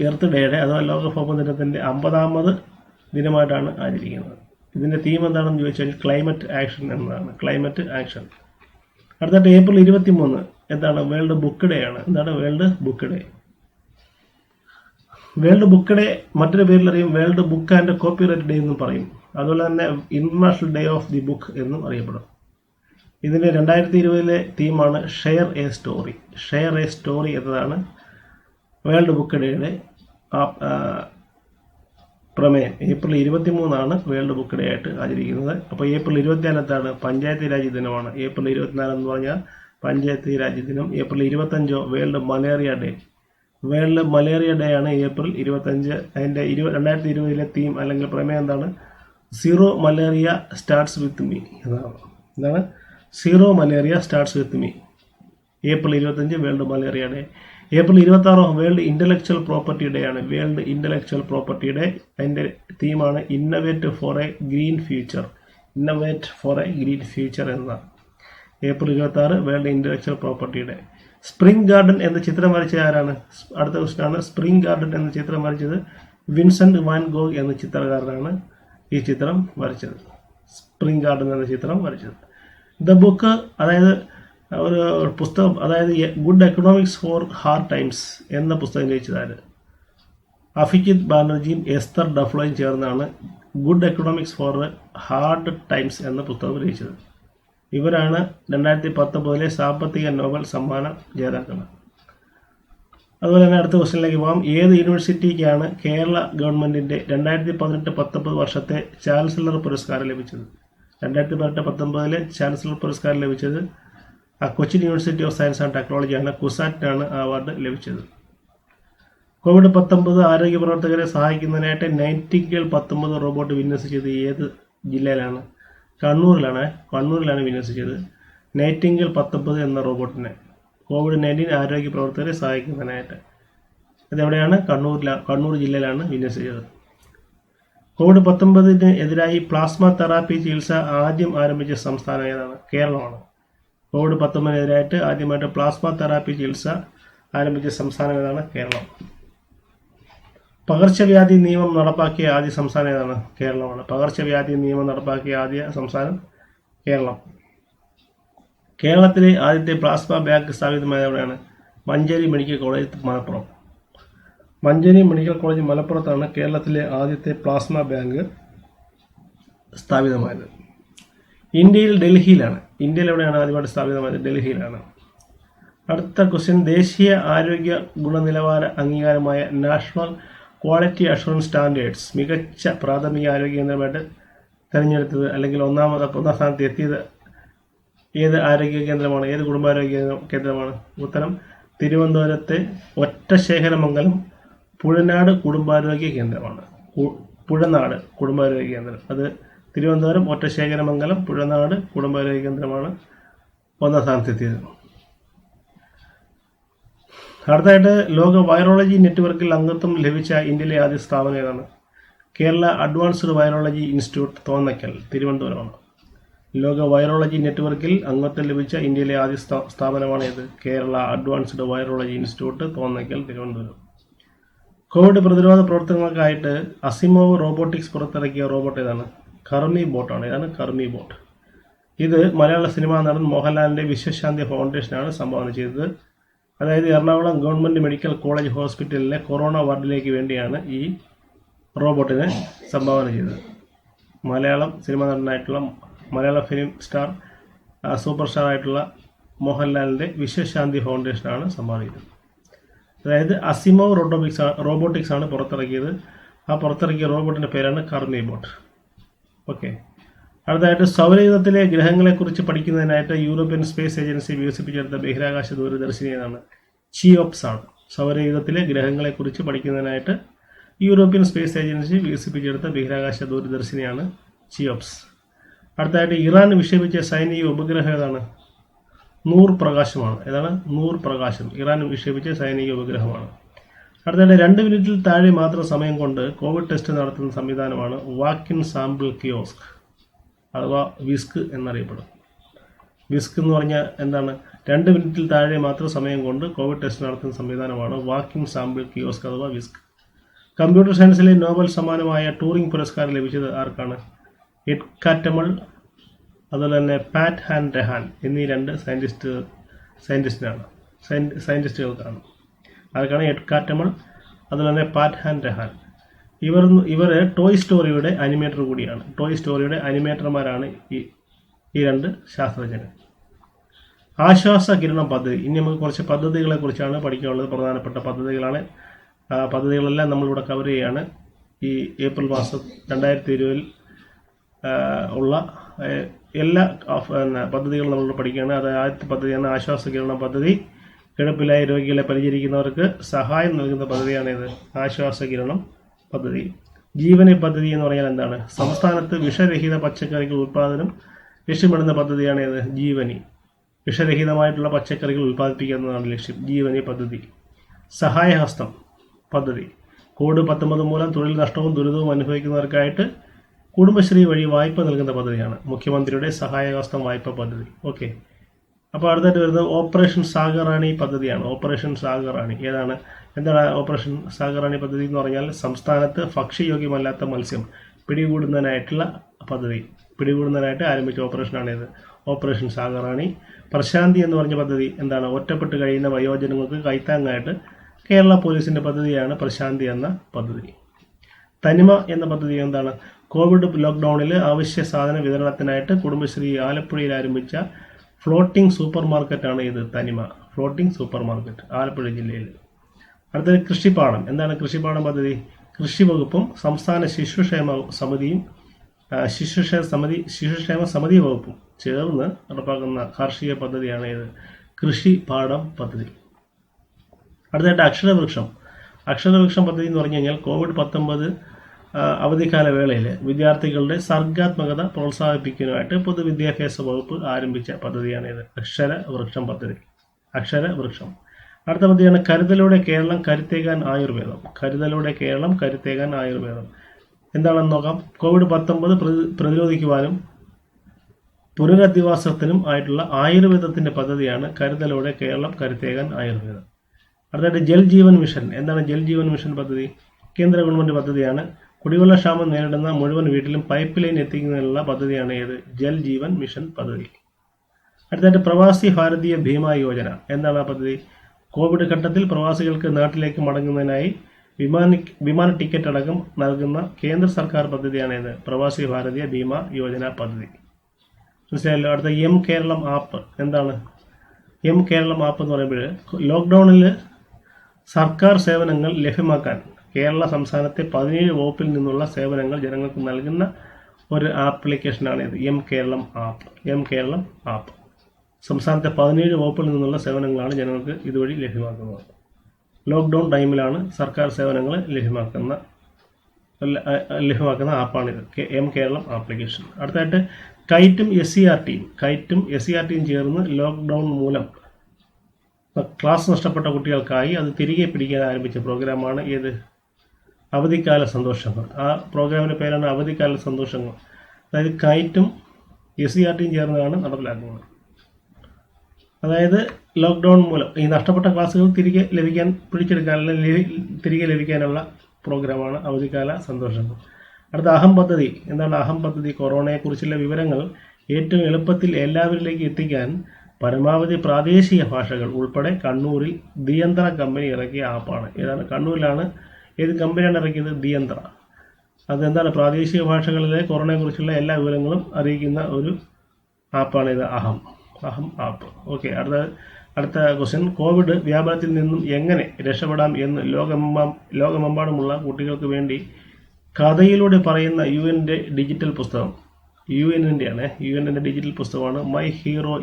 എർത്ത് ഡേയുടെ അഥവാ ലോക ഭൗമ ദിനത്തിൻ്റെ 50ാമത് ദിനമായിട്ടാണ് ആചരിക്കുന്നത്. ഇതിൻ്റെ തീം എന്താണെന്ന് ചോദിച്ചാൽ ക്ലൈമറ്റ് ആക്ഷൻ എന്നതാണ്. Climate action. അടുത്തായിട്ട് April 23 എന്താണ്? വേൾഡ് ബുക്ക് ഡേ ആണ്. എന്താണ്? World book day. World book day മറ്റൊരു പേരിലറിയും world book and copyright day എന്നും പറയും. അതുപോലെ തന്നെ international day of the book എന്നും അറിയപ്പെടും. ഇതിൻ്റെ 2020 തീമാണ് share a story. Share a story എന്നതാണ് വേൾഡ് ബുക്ക് ഡേയുടെ പ്രമേയം. April 23 വേൾഡ് ബുക്ക് ഡേ ആയിട്ട് ആചരിക്കുന്നത്. അപ്പോൾ April 24 പഞ്ചായത്ത് രാജ് ദിനമാണ്. April 24 എന്ന് പറഞ്ഞാൽ പഞ്ചായത്ത് രാജ് ദിനം. April 25 world malaria day. World malaria day ആണ് April 25. അതിൻ്റെ 2020 തീം അല്ലെങ്കിൽ പ്രമേയം എന്താണ്? Zero malaria starts with me എന്നാണ്. എന്താണ്? Zero malaria starts with me. April 25 world malaria day. April 26 world intellectual property day ആണ്. World intellectual property day. അതിൻ്റെ തീമാണ് innovate for a green future. Innovate for a green future എന്നതാണ്. April 26 world intellectual property day. Spring garden എന്ന ചിത്രം വരച്ചത് ആരാണ്? അടുത്ത ക്വസ്റ്റ്യനാണ്. സ്പ്രിംഗ് ഗാർഡൻ എന്ന ചിത്രം വരച്ചത് വിൻസെന്റ് വാൻ ഗോഗ് എന്ന ചിത്രകാരനാണ് ഈ ചിത്രം വരച്ചത്. സ്പ്രിംഗ് ഗാർഡൻ എന്ന ചിത്രം വരച്ചത്. ദ ബുക്ക്, അതായത് ഒരു പുസ്തകം, അതായത് good economics four hard times എന്ന പുസ്തകം രചിച്ചതാര്? അഭിജിത്ത് ബാനർജിയും എസ്തർ ഡഫ്ലോയും ചേർന്നാണ് good economics four hard times എന്ന പുസ്തകം രചിച്ചത്. ഇവരാണ് 2019 സാമ്പത്തിക നോബൽ സമ്മാന ജേതാക്കൾ. അതുപോലെ തന്നെ അടുത്ത ക്വസ്റ്റ്യനിലേക്ക് പോകാം. ഏത് യൂണിവേഴ്സിറ്റിക്കാണ് കേരള ഗവൺമെൻറ്റിൻ്റെ 2018-19 വർഷത്തെ ചാൻസലർ പുരസ്കാരം ലഭിച്ചത്? 2018-19 ചാൻസലർ പുരസ്കാരം ലഭിച്ചത് Cochin university of science and ടെക്നോളജിയാണ്. കുസാറ്റിനാണ് അവാർഡ് ലഭിച്ചത്. COVID-19 ആരോഗ്യ പ്രവർത്തകരെ സഹായിക്കുന്നതിനായിട്ട് നൈറ്റിംഗേൽ 19 റോബോട്ട് വിന്യസിച്ചത് ഏത് ജില്ലയിലാണ്? കണ്ണൂരിലാണ് വിന്യസിച്ചത് നൈറ്റിംഗേൽ 19 എന്ന റോബോട്ടിനെ COVID-19 ആരോഗ്യ പ്രവർത്തകരെ സഹായിക്കുന്നതിനായിട്ട്. ഇതെവിടെയാണ്? കണ്ണൂർ ജില്ലയിലാണ് വിന്യസിച്ചത്. COVID-19 എതിരായി പ്ലാസ്മ തെറാപ്പി ചികിത്സ ആദ്യം ആരംഭിച്ച സംസ്ഥാനം ഏതാണ്? കേരളമാണ്. COVID-19 എതിരായിട്ട് ആദ്യമായിട്ട് പ്ലാസ്മ തെറാപ്പി ചികിത്സ ആരംഭിച്ച സംസ്ഥാനം ഏതാണ്? കേരളം. പകർച്ചവ്യാധി നിയമം നടപ്പാക്കിയ ആദ്യ സംസ്ഥാനം ഏതാണ്? കേരളമാണ്. പകർച്ചവ്യാധി നിയമം നടപ്പാക്കിയ ആദ്യ സംസ്ഥാനം കേരളം. കേരളത്തിലെ ആദ്യത്തെ പ്ലാസ്മ ബാങ്ക് സ്ഥാപിതമായത് എവിടെയാണ്? Manjeri medical college, Malappuram. Manjeri medical college മലപ്പുറത്താണ് കേരളത്തിലെ ആദ്യത്തെ പ്ലാസ്മ ബാങ്ക് സ്ഥാപിതമായത്. ഡൽഹിയിലാണ്. ഇന്ത്യയിൽ എവിടെയാണ് ആദ്യമായിട്ട് സ്ഥാപിതമായത്? ഡൽഹിയിലാണ്. അടുത്ത ക്വസ്റ്റ്യൻ, ദേശീയ ആരോഗ്യ ഗുണനിലവാര അംഗീകാരമായ നാഷണൽ ക്വാളിറ്റി അഷുറൻസ് സ്റ്റാൻഡേർഡ്സ് മികച്ച പ്രാഥമിക ആരോഗ്യ കേന്ദ്രമായിട്ട് തിരഞ്ഞെടുത്തത്, അല്ലെങ്കിൽ ഒന്നാം സ്ഥാനത്ത് എത്തിയത് ഏത് ആരോഗ്യ കേന്ദ്രമാണ്? ഏത് കുടുംബാരോഗ്യ കേന്ദ്രമാണ്? ഉത്തരം തിരുവനന്തപുരത്തെ ഒറ്റശേഖരമംഗലം പുഴനാട് കുടുംബാരോഗ്യ കേന്ദ്രമാണ്. പുഴനാട് കുടുംബാരോഗ്യ കേന്ദ്രം, അത് തിരുവനന്തപുരം ഒറ്റശേഖരമംഗലം പുഴനാട് കുടുംബാരോഗ്യ കേന്ദ്രമാണ് ഒന്നാം സ്ഥാനത്തെത്തിയത്. അടുത്തായിട്ട്, ലോക വൈറോളജി നെറ്റ്വർക്കിൽ അംഗത്വം ലഭിച്ച ഇന്ത്യയിലെ ആദ്യ സ്ഥാപനം ഏതാണ്? Kerala advanced virology institute, Thonnakkal, തിരുവനന്തപുരമാണ്. ലോക വൈറോളജി നെറ്റ്വർക്കിൽ അംഗത്വം ലഭിച്ച ഇന്ത്യയിലെ ആദ്യ സ്ഥാപനമാണ് ഇത്? Kerala advanced virology institute, Thonnakkal, Thiruvananthapuram. Covid പ്രതിരോധ പ്രവർത്തനങ്ങൾക്കായിട്ട് അസിമോവ് റോബോട്ടിക്സ് പുറത്തിറക്കിയ റോബോട്ട് ഏതാണ്? കർമ്മി ബോട്ടാണ്. ഇതാണ് കർമ്മി ബോട്ട്. ഇത് മലയാള സിനിമാ നടൻ മോഹൻലാലിൻ്റെ വിശ്വശാന്തി ഫൗണ്ടേഷനാണ് സംഭാവന ചെയ്തത്. അതായത് എറണാകുളം ഗവൺമെൻറ് മെഡിക്കൽ കോളേജ് ഹോസ്പിറ്റലിലെ കൊറോണ വാർഡിലേക്ക് വേണ്ടിയാണ് ഈ റോബോട്ടിനെ സംഭാവന ചെയ്തത്. മലയാളം സിനിമാ നടനായിട്ടുള്ള മലയാള ഫിലിം സ്റ്റാർ സൂപ്പർ സ്റ്റാർ ആയിട്ടുള്ള മോഹൻലാലിൻ്റെ വിശ്വശാന്തി ഫൗണ്ടേഷനാണ് സംഭാവന ചെയ്തത്. അതായത് അസിമോവ് റോബോട്ടിക്സ് ആണ് പുറത്തിറക്കിയത്. ആ പുറത്തിറക്കിയ റോബോട്ടിൻ്റെ പേരാണ് കർമ്മി ബോട്ട്. ഓക്കെ. അടുത്തതായിട്ട്, സൗരയൂഥത്തിലെ ഗ്രഹങ്ങളെക്കുറിച്ച് പഠിക്കുന്നതിനായിട്ട് യൂറോപ്യൻ സ്പേസ് ഏജൻസി വികസിപ്പിച്ചെടുത്ത ബഹിരാകാശ ദൂരദർശിനി ഏതാണ്? ചിയോപ്സ് ആണ്. സൗരയൂഥത്തിലെ ഗ്രഹങ്ങളെക്കുറിച്ച് പഠിക്കുന്നതിനായിട്ട് യൂറോപ്യൻ സ്പേസ് ഏജൻസി വികസിപ്പിച്ചെടുത്ത ബഹിരാകാശ ദൂരദർശിനിയാണ് ചിയോപ്സ്. അടുത്തതായിട്ട്, ഇറാൻ വിക്ഷേപിച്ച സൈനിക ഉപഗ്രഹം ഏതാണ്? നൂർ പ്രകാശമാണ്. ഏതാണ്? നൂർ പ്രകാശം ഇറാൻ വിക്ഷേപിച്ച സൈനിക ഉപഗ്രഹമാണ്. അടുത്തതായിട്ട്, 2 മിനിറ്റിൽ താഴെ മാത്രം സമയം കൊണ്ട് കോവിഡ് ടെസ്റ്റ് നടത്തുന്ന സംവിധാനമാണ് വാക്കിൻ സാമ്പിൾ കിയോസ്ക്, അഥവാ വിസ്ക് എന്നറിയപ്പെടും. വിസ്ക് എന്ന് പറഞ്ഞാൽ എന്താണ്? 2 മിനിറ്റിൽ താഴെ മാത്രം സമയം കൊണ്ട് കോവിഡ് ടെസ്റ്റ് നടത്തുന്ന സംവിധാനമാണ് വാക്കിൻ സാമ്പിൾ കിയോസ്ക് അഥവാ വിസ്ക്. കമ്പ്യൂട്ടർ സയൻസിലെ നോബൽ സമ്മാനമായ ട്യൂറിംഗ് പുരസ്കാരം ലഭിച്ചത് ആർക്കാണ്? എഡ് കാറ്റമൾ, അതുപോലെ തന്നെ പാറ്റ് ഹാൻ രഹാൻ എന്നീ 2 സയൻറ്റിസ്റ്റുകൾക്കാണ്. ആർക്കാണ്? എഡ് കാറ്റമൾ, അതുപോലെ തന്നെ പാറ്റ് ഹാൻ രഹാൻ. ഇവർ ടോയ് സ്റ്റോറിയുടെ അനിമേറ്റർ കൂടിയാണ്. ടോയ് സ്റ്റോറിയുടെ അനിമേറ്റർമാരാണ് ഈ 2 ശാസ്ത്രജ്ഞർ. ആശ്വാസ കിരണം പദ്ധതി. ഇനി നമുക്ക് കുറച്ച് പദ്ധതികളെ കുറിച്ചാണ് പഠിക്കാനുള്ളത്. പ്രധാനപ്പെട്ട പദ്ധതികളാണ്. പദ്ധതികളെല്ലാം നമ്മളിവിടെ കവർ ചെയ്യുകയാണ്. ഈ ഏപ്രിൽ മാസം 2020 ഉള്ള എല്ലാ പദ്ധതികളും നമ്മളിവിടെ പഠിക്കുകയാണ്. അത് ആദ്യത്തെ പദ്ധതിയാണ് ആശ്വാസ കിരണം പദ്ധതി. കിടപ്പിലായ രോഗികളെ പരിചരിക്കുന്നവർക്ക് സഹായം നൽകുന്ന പദ്ധതിയാണിത്, ആശ്വാസ കിരണം പദ്ധതി. ജീവനി പദ്ധതി എന്ന് പറഞ്ഞാൽ എന്താണ്? സംസ്ഥാനത്ത് വിഷരഹിത പച്ചക്കറികൾ ഉൽപ്പാദനം ലക്ഷ്യമിടുന്ന പദ്ധതിയാണ് ഇത്, ജീവനി. വിഷരഹിതമായിട്ടുള്ള പച്ചക്കറികൾ ഉൽപ്പാദിപ്പിക്കുന്നതാണ് ലക്ഷ്യം, ജീവനി പദ്ധതി. സഹായഹസ്തം പദ്ധതി. COVID-19 മൂലം തൊഴിൽ നഷ്ടവും ദുരിതവും അനുഭവിക്കുന്നവർക്കായിട്ട് കുടുംബശ്രീ വഴി വായ്പ നൽകുന്ന പദ്ധതിയാണ് മുഖ്യമന്ത്രിയുടെ സഹായഹസ്തം വായ്പ പദ്ധതി. ഓക്കെ. അപ്പോൾ അടുത്തായിട്ട് വരുന്നത് ഓപ്പറേഷൻ സാഗറാണി പദ്ധതിയാണ്. ഓപ്പറേഷൻ സാഗറാണി ഏതാണ്? എന്താണ് ഓപ്പറേഷൻ സാഗറാണി പദ്ധതി എന്ന് പറഞ്ഞാൽ? സംസ്ഥാനത്ത് ഭക്ഷ്യയോഗ്യമല്ലാത്ത മത്സ്യം പിടികൂടുന്നതിനായിട്ടുള്ള പദ്ധതി. പിടികൂടുന്നതിനായിട്ട് ആരംഭിച്ച ഓപ്പറേഷനാണിത്. ഓപ്പറേഷൻ സാഗറാണി. പ്രശാന്തി എന്ന് പറഞ്ഞ പദ്ധതി എന്താണ്? ഒറ്റപ്പെട്ട് കഴിയുന്ന വയോജനങ്ങൾക്ക് കൈത്താങ്ങായിട്ട് കേരള പോലീസിൻ്റെ പദ്ധതിയാണ് പ്രശാന്തി എന്ന പദ്ധതി. തനിമ എന്ന പദ്ധതി എന്താണ്? കോവിഡ് ലോക്ക്ഡൗണിൽ അവശ്യ സാധന വിതരണത്തിനായിട്ട് കുടുംബശ്രീ ആലപ്പുഴയിൽ ആരംഭിച്ച ഫ്ലോട്ടിംഗ് സൂപ്പർ മാർക്കറ്റാണ് ഇത്. തനിമ ഫ്ലോട്ടിംഗ് സൂപ്പർ മാർക്കറ്റ്, ആലപ്പുഴ ജില്ലയിൽ. അടുത്തത് കൃഷിപ്പാടം. എന്താണ് കൃഷിപ്പാടം പദ്ധതി? കൃഷി വകുപ്പും സംസ്ഥാന ശിശുക്ഷേമ സമിതിയും ശിശുക്ഷേമ സമിതി വകുപ്പും ചേർന്ന് നടപ്പാക്കുന്ന കാർഷിക പദ്ധതിയാണ് ഇത് കൃഷിപ്പാടം പദ്ധതി. അടുത്തതായിട്ട് അക്ഷരവൃക്ഷം. അക്ഷരവൃക്ഷം പദ്ധതി എന്ന് പറഞ്ഞു കഴിഞ്ഞാൽ COVID-19 അവധിക്കാല വേളയിൽ വിദ്യാർത്ഥികളുടെ സർഗാത്മകത പ്രോത്സാഹിപ്പിക്കുന്നതിനായിട്ട് പൊതുവിദ്യാഭ്യാസ വകുപ്പ് ആരംഭിച്ച പദ്ധതിയാണിത് അക്ഷരവൃക്ഷം പദ്ധതി. അക്ഷരവൃക്ഷം. അടുത്ത പദ്ധതിയാണ് കരുതലോടെ കേരളം കരുത്തേകാൻ ആയുർവേദം. കരുതലോടെ കേരളം കരുത്തേകാൻ ആയുർവേദം എന്താണെന്ന് നോക്കാം. COVID-19 പ്രതിരോധിക്കുവാനും പുനരധിവാസത്തിനും ആയിട്ടുള്ള ആയുർവേദത്തിൻ്റെ പദ്ധതിയാണ് കരുതലോടെ കേരളം കരുത്തേകാൻ ആയുർവേദം. അടുത്തായിട്ട് ജൽ ജീവൻ മിഷൻ. എന്താണ് ജൽ ജീവൻ മിഷൻ പദ്ധതി? കേന്ദ്ര ഗവൺമെൻറ് പദ്ധതിയാണ്. കുടിവെള്ളക്ഷാമം നേരിടുന്ന മുഴുവൻ വീട്ടിലും പൈപ്പ് ലൈൻ എത്തിക്കുന്നതിനുള്ള പദ്ധതിയാണ് ഏത്? ജൽ ജീവൻ മിഷൻ പദ്ധതി. അടുത്തായിട്ട് പ്രവാസി ഭാരതീയ ഭീമാ യോജന. എന്താണ് ആ പദ്ധതി? കോവിഡ് ഘട്ടത്തിൽ പ്രവാസികൾക്ക് നാട്ടിലേക്ക് മടങ്ങുന്നതിനായി വിമാന ടിക്കറ്റ് അടക്കം നൽകുന്ന കേന്ദ്ര സർക്കാർ പദ്ധതിയാണ് ഇത് പ്രവാസി ഭാരതീയ ഭീമാ യോജന പദ്ധതി. മനസ്സിലായല്ലോ. അടുത്ത എം കേരളം ആപ്പ്. എന്താണ് എം കേരളം ആപ്പ് എന്ന് പറയുമ്പോൾ ലോക്ക്ഡൗണിൽ സർക്കാർ സേവനങ്ങൾ ലഭ്യമാക്കാൻ കേരള സംസ്ഥാനത്തെ 17 വകുപ്പിൽ നിന്നുള്ള സേവനങ്ങൾ ജനങ്ങൾക്ക് നൽകുന്ന ഒരു ആപ്ലിക്കേഷനാണിത് M Keralam app. M Keralam app സംസ്ഥാനത്തെ 17 വകുപ്പിൽ നിന്നുള്ള സേവനങ്ങളാണ് ജനങ്ങൾക്ക് ഇതുവഴി ലഭ്യമാക്കുന്നത്. ലോക്ക്ഡൗൺ ടൈമിലാണ് സർക്കാർ സേവനങ്ങൾ ലഭ്യമാക്കുന്ന ആപ്പാണിത് എം കേരളം ആപ്ലിക്കേഷൻ. അടുത്തായിട്ട് കൈറ്റും SCRTയും ചേർന്ന് ലോക്ക്ഡൗൺ മൂലം ക്ലാസ് നഷ്ടപ്പെട്ട കുട്ടികൾക്കായി അത് തിരികെ പിടിക്കാൻ ആരംഭിച്ച പ്രോഗ്രാമാണ് ഏത്? അവധിക്കാല സന്തോഷങ്ങൾ. ആ പ്രോഗ്രാമിൻ്റെ പേരാണ് അവധിക്കാല സന്തോഷങ്ങൾ. അതായത് കൈറ്റും SCRTയും ചേർന്നാണ് നടപ്പിലാക്കുന്നത്. അതായത് ലോക്ക്ഡൗൺ മൂലം ഈ നഷ്ടപ്പെട്ട ക്ലാസ്സുകൾ തിരികെ ലഭിക്കാനുള്ള പ്രോഗ്രാമാണ് അവധിക്കാല സന്തോഷങ്ങൾ. അടുത്ത അഹം പദ്ധതി. എന്താണ് അഹം പദ്ധതി? കൊറോണയെക്കുറിച്ചുള്ള വിവരങ്ങൾ ഏറ്റവും എളുപ്പത്തിൽ എല്ലാവരിലേക്ക് എത്തിക്കാൻ പരമാവധി പ്രാദേശിക ഭാഷകൾ ഉൾപ്പെടെ കണ്ണൂരിൽ ദിയന്ത്ര കമ്പനി ഇറക്കിയ ആപ്പാണ്. ഏതാണ്? കണ്ണൂരിലാണ്. ഏത് കമ്പനിയാണ് ഇറക്കിയത്? ദിയന്ത്ര. അതെന്താണ്? പ്രാദേശിക ഭാഷകളിലെ കൊറോണയെക്കുറിച്ചുള്ള എല്ലാ വിവരങ്ങളും അറിയിക്കുന്ന ഒരു ആപ്പാണ് ഇത് അഹം ആപ്പ്. ഓക്കെ. അടുത്ത ക്വസ്റ്റ്യൻ. കോവിഡ് വ്യാപനത്തിൽ നിന്നും എങ്ങനെ രക്ഷപ്പെടാം എന്ന് ലോകമെമ്പാടുമുള്ള കുട്ടികൾക്ക് വേണ്ടി കഥയിലൂടെ പറയുന്ന യുഎൻ്റെ ഡിജിറ്റൽ പുസ്തകം. യുഎന്നിൻ്റെ ഡിജിറ്റൽ പുസ്തകമാണ് മൈ ഹീറോ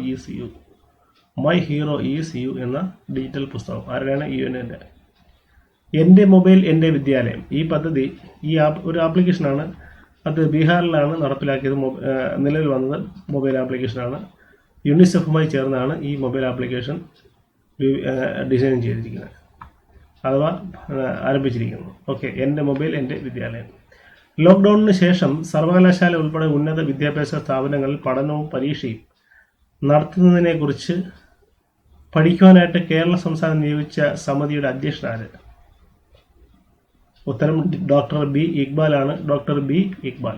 ഈസ് യു എന്ന ഡിജിറ്റൽ പുസ്തകം. ആരുടെയാണ്? യുഎന്നിൻ്റെ. എൻ്റെ മൊബൈൽ എൻ്റെ വിദ്യാലയം. ഈ പദ്ധതി ഒരു ആപ്ലിക്കേഷനാണ്. അത് ബീഹാറിലാണ് നടപ്പിലാക്കിയത്. നിലവിൽ വന്നത് മൊബൈൽ ആപ്ലിക്കേഷനാണ്. യുണിസെഫുമായി ചേർന്നാണ് ഈ മൊബൈൽ ആപ്ലിക്കേഷൻ ഡിസൈൻ ചെയ്തിരിക്കുന്നത് അഥവാ ആരംഭിച്ചിരിക്കുന്നത്. ഓക്കെ. എൻ്റെ മൊബൈൽ എൻ്റെ വിദ്യാലയം. ലോക്ക്ഡൗണിന് ശേഷം സർവകലാശാല ഉൾപ്പെടെ ഉന്നത വിദ്യാഭ്യാസ സ്ഥാപനങ്ങളിൽ പഠനവും പരീക്ഷയും നടത്തുന്നതിനെക്കുറിച്ച് പഠിക്കുവാനായിട്ട് കേരള സംസ്ഥാനം നിയോഗിച്ച സമിതിയുടെ അധ്യക്ഷനാണ്? ഉത്തരം ഡോക്ടർ ബി ഇക്ബാലാണ്. Doctor B Iqbal.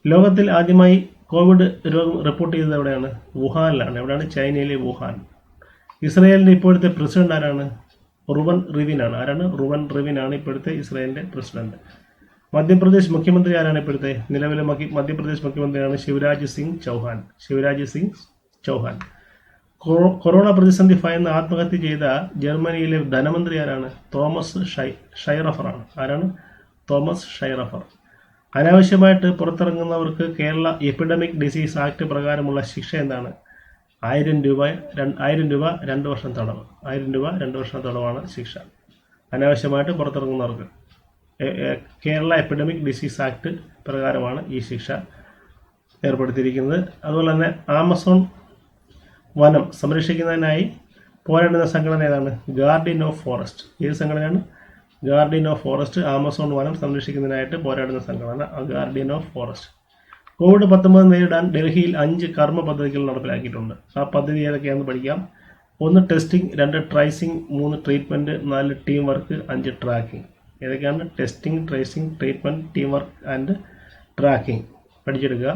ലോകത്തിൽ ആദ്യമായി കോവിഡ് രോഗം റിപ്പോർട്ട് ചെയ്തത് എവിടെയാണ്? വുഹാനിലാണ്. എവിടെയാണ്? ചൈനയിലെ വുഹാൻ. ഇസ്രായേലിൻ്റെ ഇപ്പോഴത്തെ പ്രസിഡന്റ് ആരാണ്? റുവൻ റിവിനാണ്. ആരാണ്? റുവൻ റിവിനാണ് ഇപ്പോഴത്തെ ഇസ്രായേലിൻ്റെ പ്രസിഡന്റ്. മധ്യപ്രദേശ് മുഖ്യമന്ത്രി ആരാണ് ഇപ്പോഴത്തെ? നിലവിലെ മധ്യപ്രദേശ് മുഖ്യമന്ത്രിയാണ് ശിവരാജ് സിംഗ് ചൗഹാൻ. കൊറോണ പ്രതിസന്ധി ഭയന്ന് ആത്മഹത്യ ചെയ്ത ജർമ്മനിയിലെ ധനമന്ത്രി ആരാണ്? തോമസ് ഷൈറഫറാണ്. ആരാണ്? തോമസ് ഷൈറഫർ. അനാവശ്യമായിട്ട് പുറത്തിറങ്ങുന്നവർക്ക് കേരള എപ്പിഡമിക് ഡിസീസ് ആക്ട് പ്രകാരമുള്ള ശിക്ഷ എന്താണ്? 1000 രൂപ 2 വർഷം തടവ്. 1000 രൂപ 2 വർഷം തടവാണ് ശിക്ഷ അനാവശ്യമായിട്ട് പുറത്തിറങ്ങുന്നവർക്ക്. കേരള എപ്പിഡമിക് ഡിസീസ് ആക്ട് പ്രകാരമാണ് ഈ ശിക്ഷ ഏർപ്പെടുത്തിയിരിക്കുന്നത്. അതുപോലെ തന്നെ ആമസോൺ വനം സംരക്ഷിക്കുന്നതിനായി പോരാടുന്ന സംഘടന ഏതാണ്? Guardian of forest. ഏത് സംഘടനയാണ്? Guardian of forest. ആമസോൺ വനം സംരക്ഷിക്കുന്നതിനായിട്ട് പോരാടുന്ന സംഘടന ഗാർഡിയൻ ഓഫ് ഫോറസ്റ്റ്. COVID-19 നേരിടാൻ ഡൽഹിയിൽ 5 കർമ്മ പദ്ധതികൾ നടപ്പിലാക്കിയിട്ടുണ്ട്. ആ പദ്ധതി ഏതൊക്കെയാണെന്ന് പഠിക്കാം. 1 testing, 2 tracing, 3 treatment, 4 team work, 5 tracking. ഏതൊക്കെയാണ്? Testing, tracing, treatment, team work and tracking. പഠിച്ചെടുക്കുക.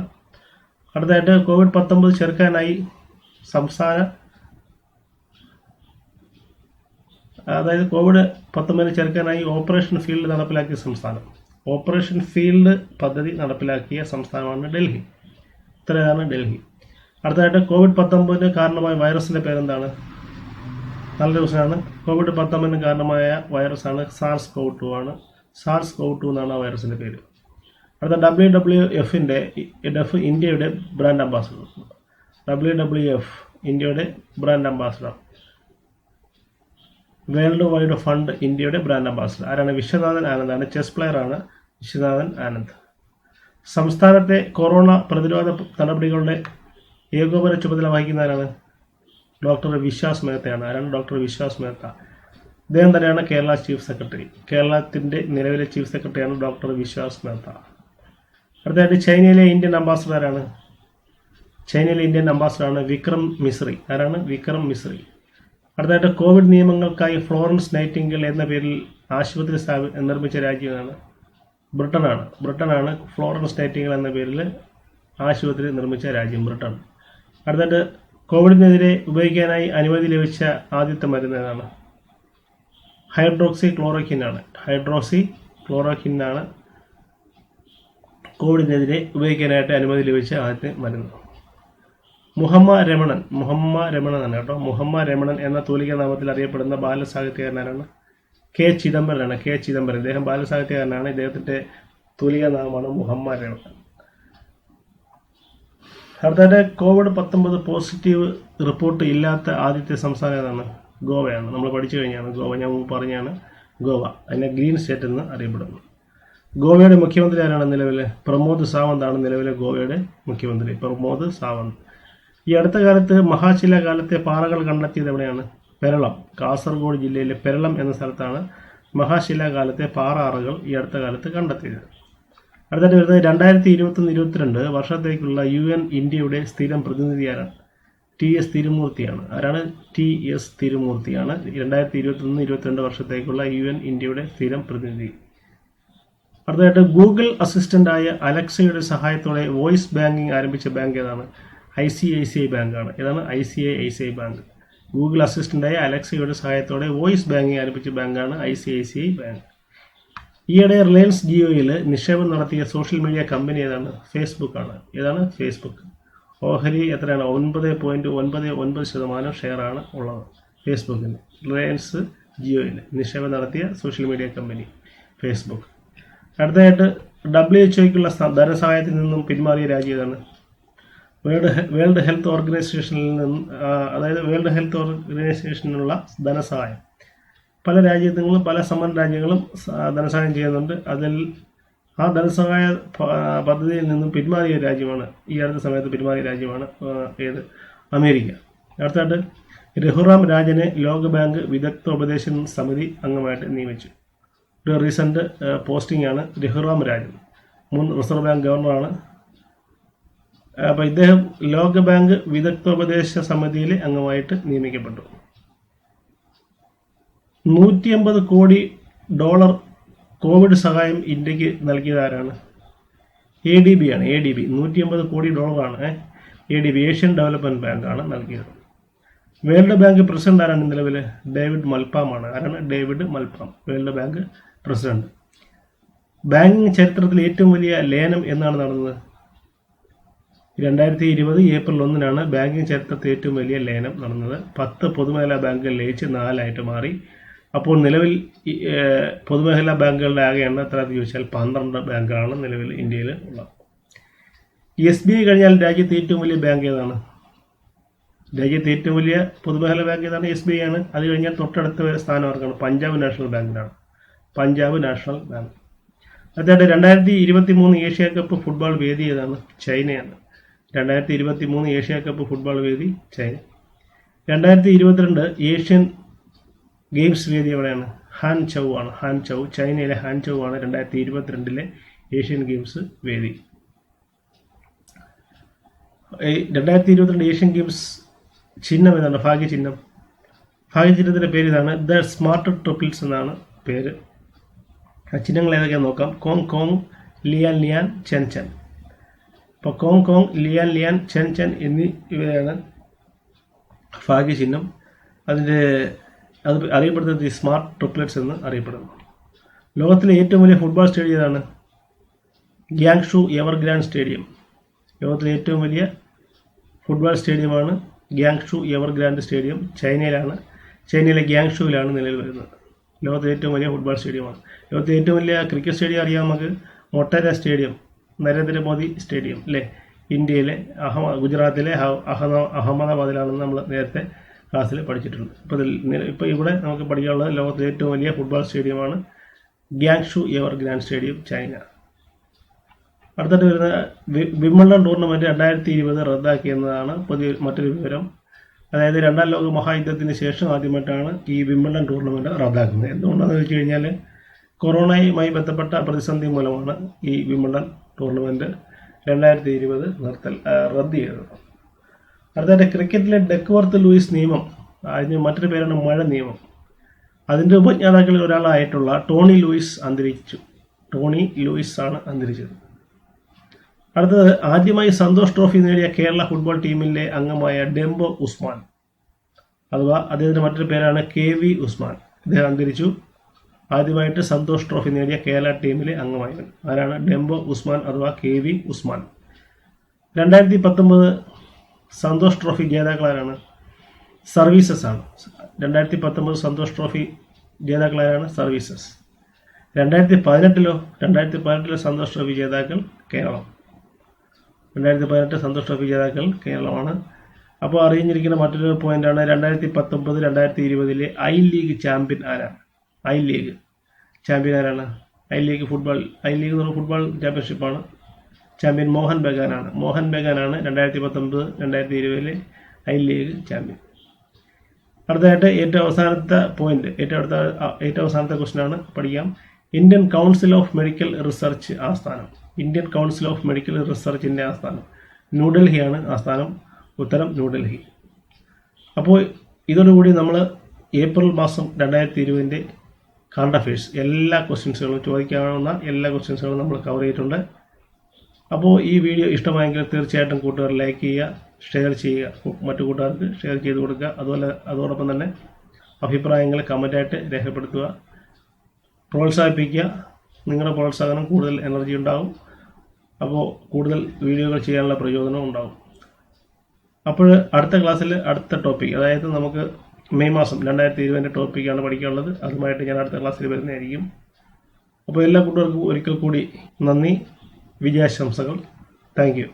അടുത്തതായിട്ട് COVID-19 ചെറുക്കാനായി സംസ്ഥാന അതായത് COVID-19 ചെറുക്കാനായി ഓപ്പറേഷൻ ഫീൽഡ് നടപ്പിലാക്കിയ സംസ്ഥാനം. ഓപ്പറേഷൻ ഫീൽഡ് പദ്ധതി നടപ്പിലാക്കിയ സംസ്ഥാനമാണ് ഡൽഹി. ഇത്രയാണ് ഡൽഹി. അടുത്തതായിട്ട് COVID-19 കാരണമായ വൈറസിൻ്റെ പേരെന്താണ്? നല്ലൊരു ക്വസ്റ്റ്യനാണ്. COVID-19 കാരണമായ വൈറസാണ് SARS-CoV-2 ആണ്. SARS-CoV-2 എന്നാണ് ആ വൈറസിൻ്റെ പേര്. അടുത്ത WWF ഇന്ത്യയുടെ ബ്രാൻഡ് അംബാസഡർ. WWF ഇന്ത്യയുടെ brand ambassador. World wide fund ഇന്ത്യയുടെ ബ്രാൻഡ് അംബാസഡർ ആരാണ്? വിശ്വനാഥൻ ആനന്ദാണ്. ചെസ് പ്ലെയറാണ് വിശ്വനാഥൻ ആനന്ദ്. സംസ്ഥാനത്തെ കൊറോണ പ്രതിരോധ നടപടികളുടെ ഏകോപന ചുമതല വഹിക്കുന്നവരാണ്? ഡോക്ടർ വിശ്വാസ് മേത്തയാണ്. ആരാണ്? ഡോക്ടർ വിശ്വാസ് മേത്ത. ഇദ്ദേഹം തന്നെയാണ് കേരള ചീഫ് സെക്രട്ടറി. കേരളത്തിൻ്റെ നിലവിലെ ചീഫ് സെക്രട്ടറിയാണ് ഡോക്ടർ വിശ്വാസ് മേത്ത. അടുത്തതായിട്ട് ചൈനയിലെ ഇന്ത്യൻ അംബാസഡർ ആരാണ്? ചൈനയിലെ ഇന്ത്യൻ അംബാസഡറാണ് വിക്രം മിശ്രി. ആരാണ്? വിക്രം മിശ്രി. അടുത്തതായിട്ട് കോവിഡ് നിയമങ്ങൾക്കായി ഫ്ലോറൻസ് നൈറ്റിംഗേൽ എന്ന പേരിൽ ആശുപത്രി നിർമ്മിച്ച രാജ്യമാണ് ബ്രിട്ടനാണ്. ഫ്ലോറൻസ് നൈറ്റിംഗേൽ എന്ന പേരിൽ ആശുപത്രി നിർമ്മിച്ച രാജ്യം ബ്രിട്ടൻ. അടുത്തതായിട്ട് കോവിഡിനെതിരെ ഉപയോഗിക്കാനായി അനുമതി ലഭിച്ച ആദ്യത്തെ മരുന്ന് ഏതാണ്? ഹൈഡ്രോക്സി ക്ലോറോക്വിനാണ് കോവിഡിനെതിരെ ഉപയോഗിക്കാനായിട്ട് അനുമതി ലഭിച്ച ആദ്യത്തെ മരുന്ന്. മുഹമ്മ രമണൻ ആണ് കേട്ടോ. മുഹമ്മ രമണൻ എന്ന തൂലിക നാമത്തിൽ അറിയപ്പെടുന്ന ബാലസാഹിത്യകാരനാണ്? കെ ചിദംബരനാണ്. ഇദ്ദേഹം ബാലസാഹിത്യകാരനാണ്. ഇദ്ദേഹത്തിൻ്റെ തൂലിക നാമമാണ് മുഹമ്മ രമണൻ. അടുത്തതായിട്ട് COVID-19 പോസിറ്റീവ് റിപ്പോർട്ട് ഇല്ലാത്ത ആദ്യത്തെ സംസ്ഥാനം ഏതാണ്? ഗോവയാണ്. നമ്മൾ പഠിച്ചു കഴിഞ്ഞാണ് ഗോവ. ഞാൻ പറഞ്ഞാണ് ഗോവ. അതിനെ ഗ്രീൻ സ്റ്റേറ്റ് എന്ന് അറിയപ്പെടുന്നു. ഗോവയുടെ മുഖ്യമന്ത്രി ആരാണ് നിലവിൽ? പ്രമോദ് സാവന്ത് ആണ് നിലവിലെ ഗോവയുടെ മുഖ്യമന്ത്രി. പ്രമോദ് സാവന്ത്. ഈ അടുത്ത കാലത്ത് മഹാശിലാകാലത്തെ പാറകൾ കണ്ടെത്തിയത് എവിടെയാണ്? പെരളം. കാസർഗോഡ് ജില്ലയിലെ പെരളം എന്ന സ്ഥലത്താണ് മഹാശിലാകാലത്തെ പാറ അറകൾ ഈ അടുത്ത കാലത്ത് കണ്ടെത്തിയത്. അടുത്തായിട്ട് വരുന്നത് 2021-22 വർഷത്തേക്കുള്ള UN ഇന്ത്യയുടെ സ്ഥിരം പ്രതിനിധി ആരാണ്? TS തിരുമൂർത്തിയാണ്. ആരാണ്? TS തിരുമൂർത്തിയാണ് 2021-22 വർഷത്തേക്കുള്ള UN ഇന്ത്യയുടെ സ്ഥിരം പ്രതിനിധി. അടുത്തതായിട്ട് ഗൂഗിൾ അസിസ്റ്റൻ്റായ അലക്സയുടെ സഹായത്തോടെ വോയിസ് ബാങ്കിങ് ആരംഭിച്ച ബാങ്ക് ഏതാണ്? ICICI ബാങ്കാണ്. ഏതാണ്? ICICI bank. ഗൂഗിൾ അസിസ്റ്റൻ്റായ അലക്സയുടെ സഹായത്തോടെ വോയിസ് ബാങ്കിങ് ആരംഭിച്ച ബാങ്കാണ് ICICI ബാങ്ക്. ഈയിടെ റിലയൻസ് ജിയോയിൽ നിക്ഷേപം നടത്തിയ സോഷ്യൽ മീഡിയ കമ്പനി ഏതാണ്? ഫേസ്ബുക്ക് ആണ്. ഏതാണ്? ഫേസ്ബുക്ക്. ഓഹരി എത്രയാണ്? 9.99% ഷെയറാണ് ഉള്ളത് ഫേസ്ബുക്കിന്. റിലയൻസ് ജിയോയിൽ നിക്ഷേപം നടത്തിയ സോഷ്യൽ മീഡിയ കമ്പനി ഫേസ്ബുക്ക്. അടുത്തതായിട്ട് WHO ധനസഹായത്തിൽ നിന്നും പിന്മാറിയ രാജ്യം ഏതാണ്? വേൾഡ് ഹെൽത്ത് ഓർഗനൈസേഷനിൽ നിന്നും അതായത് വേൾഡ് ഹെൽത്ത് ഓർഗനൈസേഷനുള്ള ധനസഹായം പല രാജ്യങ്ങളും പല സമ്പന്ന രാജ്യങ്ങളും ധനസഹായം ചെയ്യുന്നുണ്ട്. അതിൽ ആ ധനസഹായ പദ്ധതിയിൽ നിന്നും പിന്മാറിയ രാജ്യമാണ് ഈ അടുത്ത സമയത്ത് പിന്മാറിയ രാജ്യമാണ് ഏത്? അമേരിക്ക. അടുത്തായിട്ട് രഘുറാം രാജനെ ലോകബാങ്ക് വിദഗ്ധോപദേശ സമിതി അംഗമായിട്ട് നിയമിച്ചു. ഒരു റീസെൻ്റ് പോസ്റ്റിംഗ് ആണ് രഘുറാം രാജൻ. മുൻ റിസർവ് ബാങ്ക് ഗവർണറാണ്. അപ്പോൾ ഇദ്ദേഹം ലോകബാങ്ക് വിദഗ്ധോപദേശ സമിതിയിലെ അംഗമായിട്ട് നിയമിക്കപ്പെട്ടു. $150 കോടി കോവിഡ് സഹായം ഇന്ത്യക്ക് നൽകിയത് ആരാണ്? ADB ആണ്. ADB $150 കോടി ADB ഏഷ്യൻ ഡെവലപ്മെൻറ്റ് ബാങ്കാണ് നൽകിയത്. വേൾഡ് ബാങ്ക് പ്രസിഡന്റ് ആരാണ് നിലവിൽ? ഡേവിഡ് മൽപ്പാമാണ്. ആരാണ്? David Malpass world bank president. Banking ചരിത്രത്തിൽ ഏറ്റവും വലിയ ലയനം എന്നാണ് നടന്നത്? 2020 ഏപ്രിൽ 1 ബാങ്കിങ് ചരിത്രത്തിൽ ഏറ്റവും വലിയ ലയനം നടന്നത്. 10 പൊതുമേഖലാ ബാങ്കുകൾ ലയിച്ച് 4 മാറി. അപ്പോൾ നിലവിൽ പൊതുമേഖലാ ബാങ്കുകളുടെ ആകെ എണ്ണം എത്രയാണെന്ന് ചോദിച്ചാൽ 12 ബാങ്കുകളാണ് നിലവിൽ ഇന്ത്യയിൽ ഉള്ളത്. SBI കഴിഞ്ഞാൽ രാജ്യത്തെ ഏറ്റവും വലിയ ബാങ്ക് ഏതാണ്? രാജ്യത്തെ ഏറ്റവും വലിയ പൊതുമേഖലാ ബാങ്ക് ഏതാണ്? SBI ആണ്. അത് കഴിഞ്ഞാൽ തൊട്ടടുത്ത സ്ഥാനം ആർക്കാണ്? പഞ്ചാബ് നാഷണൽ ബാങ്കിനാണ്. Punjab national bank. അതായത് 2023 ഏഷ്യ കപ്പ് ഫുട്ബോൾ വേദി ഏതാണ്? ചൈനയാണ്. 2023 ഏഷ്യ കപ്പ് ഫുട്ബോൾ വേദി ചൈന. 2022 ഏഷ്യൻ ഗെയിംസ് വേദി എവിടെയാണ്? ഹാൻചൗ ആണ്. ഹാൻചൗ ചൈനയിലെ ഹാൻചൗ ആണ് 2022 ഏഷ്യൻ ഗെയിംസ് വേദി. 2022 ഏഷ്യൻ ഗെയിംസ് ചിഹ്നം ഏതാണ്? ഭാഗ്യചിഹ്നം. ഭാഗ്യചിഹ്നത്തിൻ്റെ പേര് ഇതാണ്. ദ സ്മാർട്ട് ട്രിപ്പിൾസ് എന്നാണ് പേര്. ചിഹ്നങ്ങൾ ഏതൊക്കെയാണെന്ന് നോക്കാം. Cong Cong, Lian Lian, Chen Chen. അപ്പോൾ Cong Cong, Lian Lian, Chen Chen ഇവയാണ് ഭാഗ്യചിഹ്നം. അത് അറിയപ്പെടുന്നത് ഈ സ്മാർട്ട് ട്രിപ്ലെറ്റ്സ് എന്ന് അറിയപ്പെടുന്നു. ലോകത്തിലെ ഏറ്റവും വലിയ ഫുട്ബോൾ സ്റ്റേഡിയം ഏതാണ്? ഗ്യാങ്ഷു എവർഗ്രാൻഡ് സ്റ്റേഡിയം. ലോകത്തിലെ ഏറ്റവും വലിയ ഫുട്ബോൾ സ്റ്റേഡിയമാണ് ഗ്യാങ്ഷു എവർഗ്രാൻഡ് സ്റ്റേഡിയം. ചൈനയിലാണ്. ചൈനയിലെ ഗ്യാങ്ഷുവിലാണ് നിലവിൽ വരുന്നത്. ലോകത്തിലെ ഏറ്റവും വലിയ ഫുട്ബോൾ സ്റ്റേഡിയമാണ്. ലോകത്തിലെ ഏറ്റവും വലിയ ക്രിക്കറ്റ് സ്റ്റേഡിയം അറിയാം നമുക്ക്. മൊട്ടേര സ്റ്റേഡിയം, നരേന്ദ്രമോദി സ്റ്റേഡിയം അല്ലേ, ഇന്ത്യയിലെ ഗുജറാത്തിലെ അഹമ്മദാബാദിലാണെന്ന് നമ്മൾ നേരത്തെ ക്ലാസ്സിൽ പഠിച്ചിട്ടുണ്ട്. ഇപ്പോൾ ഇവിടെ നമുക്ക് പഠിക്കാനുള്ളത് ലോകത്തിലെ ഏറ്റവും വലിയ ഫുട്ബോൾ സ്റ്റേഡിയമാണ് ഗ്യാങ്ഷു എവർഗ്രാൻഡ് സ്റ്റേഡിയം, ചൈന. അടുത്തിട്ട് വരുന്ന വിംബിൾഡൺ ടൂർണമെൻറ്റ് 2020 റദ്ദാക്കിയെന്നതാണ് മറ്റൊരു വിവരം. അതായത് രണ്ടാം ലോക മഹായുദ്ധത്തിന് ശേഷം ആദ്യമായിട്ടാണ് ഈ വിംബിൾഡൺ ടൂർണമെൻറ്റ് റദ്ദാക്കുന്നത്. എന്തുകൊണ്ടാണെന്ന് വെച്ച് കഴിഞ്ഞാൽ കൊറോണയുമായി ബന്ധപ്പെട്ട പ്രതിസന്ധി മൂലമാണ് ഈ വിംബിൾഡൺ ടൂർണമെൻറ്റ് 2020 റദ്ദ് ചെയ്തത്. അടുത്തായിട്ട് ക്രിക്കറ്റിലെ ഡെക്വർത്ത് ലൂയിസ് നിയമം, അതിന് മറ്റൊരു പേരാണ് മഴ നിയമം. അതിൻ്റെ ഉപജ്ഞാതാക്കളിൽ ഒരാളായിട്ടുള്ള ടോണി ലൂയിസ് അന്തരിച്ചു. ടോണി ലൂയിസ് ആണ് അന്തരിച്ചത്. അടുത്തത് ആദ്യമായി സന്തോഷ് ട്രോഫി നേടിയ കേരള ഫുട്ബോൾ ടീമിലെ അംഗമായ ഡെംബോ ഉസ്മാൻ, അഥവാ അദ്ദേഹത്തിൻ്റെ മറ്റൊരു പേരാണ് KV ഉസ്മാൻ. ഇദ്ദേഹം അന്തരിച്ചു. ആദ്യമായിട്ട് സന്തോഷ് ട്രോഫി നേടിയ കേരള ടീമിലെ അംഗമായവൻ ആരാണ്? ഡെംബോ ഉസ്മാൻ അഥവാ KV ഉസ്മാൻ. 2019 സന്തോഷ് ട്രോഫി ജേതാക്കളാരാണ്? സർവീസസ് ആണ്. 2019 സന്തോഷ് ട്രോഫി ജേതാക്കളാരാണ്? സർവീസസ്. 2018 സന്തോഷ് ട്രോഫി ജേതാക്കൾ കേരളം. 2018 സന്തോഷ് ട്രോഫി ജേതാക്കൾ കേരളമാണ്. അപ്പോൾ അറിഞ്ഞിരിക്കുന്ന മറ്റൊരു പോയിന്റാണ് 2019-2020 ഐ ലീഗ് ചാമ്പ്യൻ ആരാണ്? ഐ ലീഗ് ചാമ്പ്യൻ ആരാണ്? ഐ ലീഗ് എന്ന് പറഞ്ഞ ഫുട്ബോൾ ചാമ്പ്യൻഷിപ്പാണ്. ചാമ്പ്യൻ മോഹൻ ബഗാനാണ്. 2019-2020 ഐ ലീഗ് ചാമ്പ്യൻ. അടുത്തതായിട്ട് ഏറ്റവും അവസാനത്തെ ക്വസ്റ്റ്യനാണ്, പഠിക്കാം. Indian council of medical research ആസ്ഥാനം. ഇന്ത്യൻ കൗൺസിൽ ഓഫ് മെഡിക്കൽ റിസർച്ചിൻ്റെ ആസ്ഥാനം ന്യൂഡൽഹിയാണ്. ആസ്ഥാനം ഉത്തരം ന്യൂഡൽഹി. അപ്പോൾ ഇതോടുകൂടി നമ്മൾ ഏപ്രിൽ മാസം 2020 കറണ്ട് അഫയേഴ്സ് എല്ലാ ക്വസ്റ്റ്യൻസുകളും ചോദിക്കാവുന്ന എല്ലാ ക്വസ്റ്റ്യൻസുകളും നമ്മൾ കവർ ചെയ്തിട്ടുണ്ട്. അപ്പോൾ ഈ വീഡിയോ ഇഷ്ടമായെങ്കിൽ തീർച്ചയായിട്ടും കൂട്ടുകാർ ലൈക്ക് ചെയ്യുക, ഷെയർ ചെയ്യുക, മറ്റു കൂട്ടുകാർക്ക് ഷെയർ ചെയ്ത് കൊടുക്കുക. അതോടൊപ്പം തന്നെ അഭിപ്രായങ്ങൾ കമൻറ്റായിട്ട് രേഖപ്പെടുത്തുക, പ്രോത്സാഹിപ്പിക്കുക. നിങ്ങളുടെ പ്രോത്സാഹനം കൂടുതൽ എനർജി ഉണ്ടാകും. അപ്പോൾ കൂടുതൽ വീഡിയോകൾ ചെയ്യാനുള്ള പ്രചോദനം ഉണ്ടാകും. അപ്പോൾ അടുത്ത ക്ലാസ്സിൽ അടുത്ത ടോപ്പിക്, അതായത് നമുക്ക് മെയ് മാസം 2020 ടോപ്പിക്കാണ് പഠിക്കാനുള്ളത്. അതുമായിട്ട് ഞാൻ അടുത്ത ക്ലാസ്സിൽ വരുന്നതായിരിക്കും. അപ്പോൾ എല്ലാ കൂട്ടുകാർക്കും ഒരിക്കൽ കൂടി നന്ദി, വിജയാശംസകൾ. Thank you.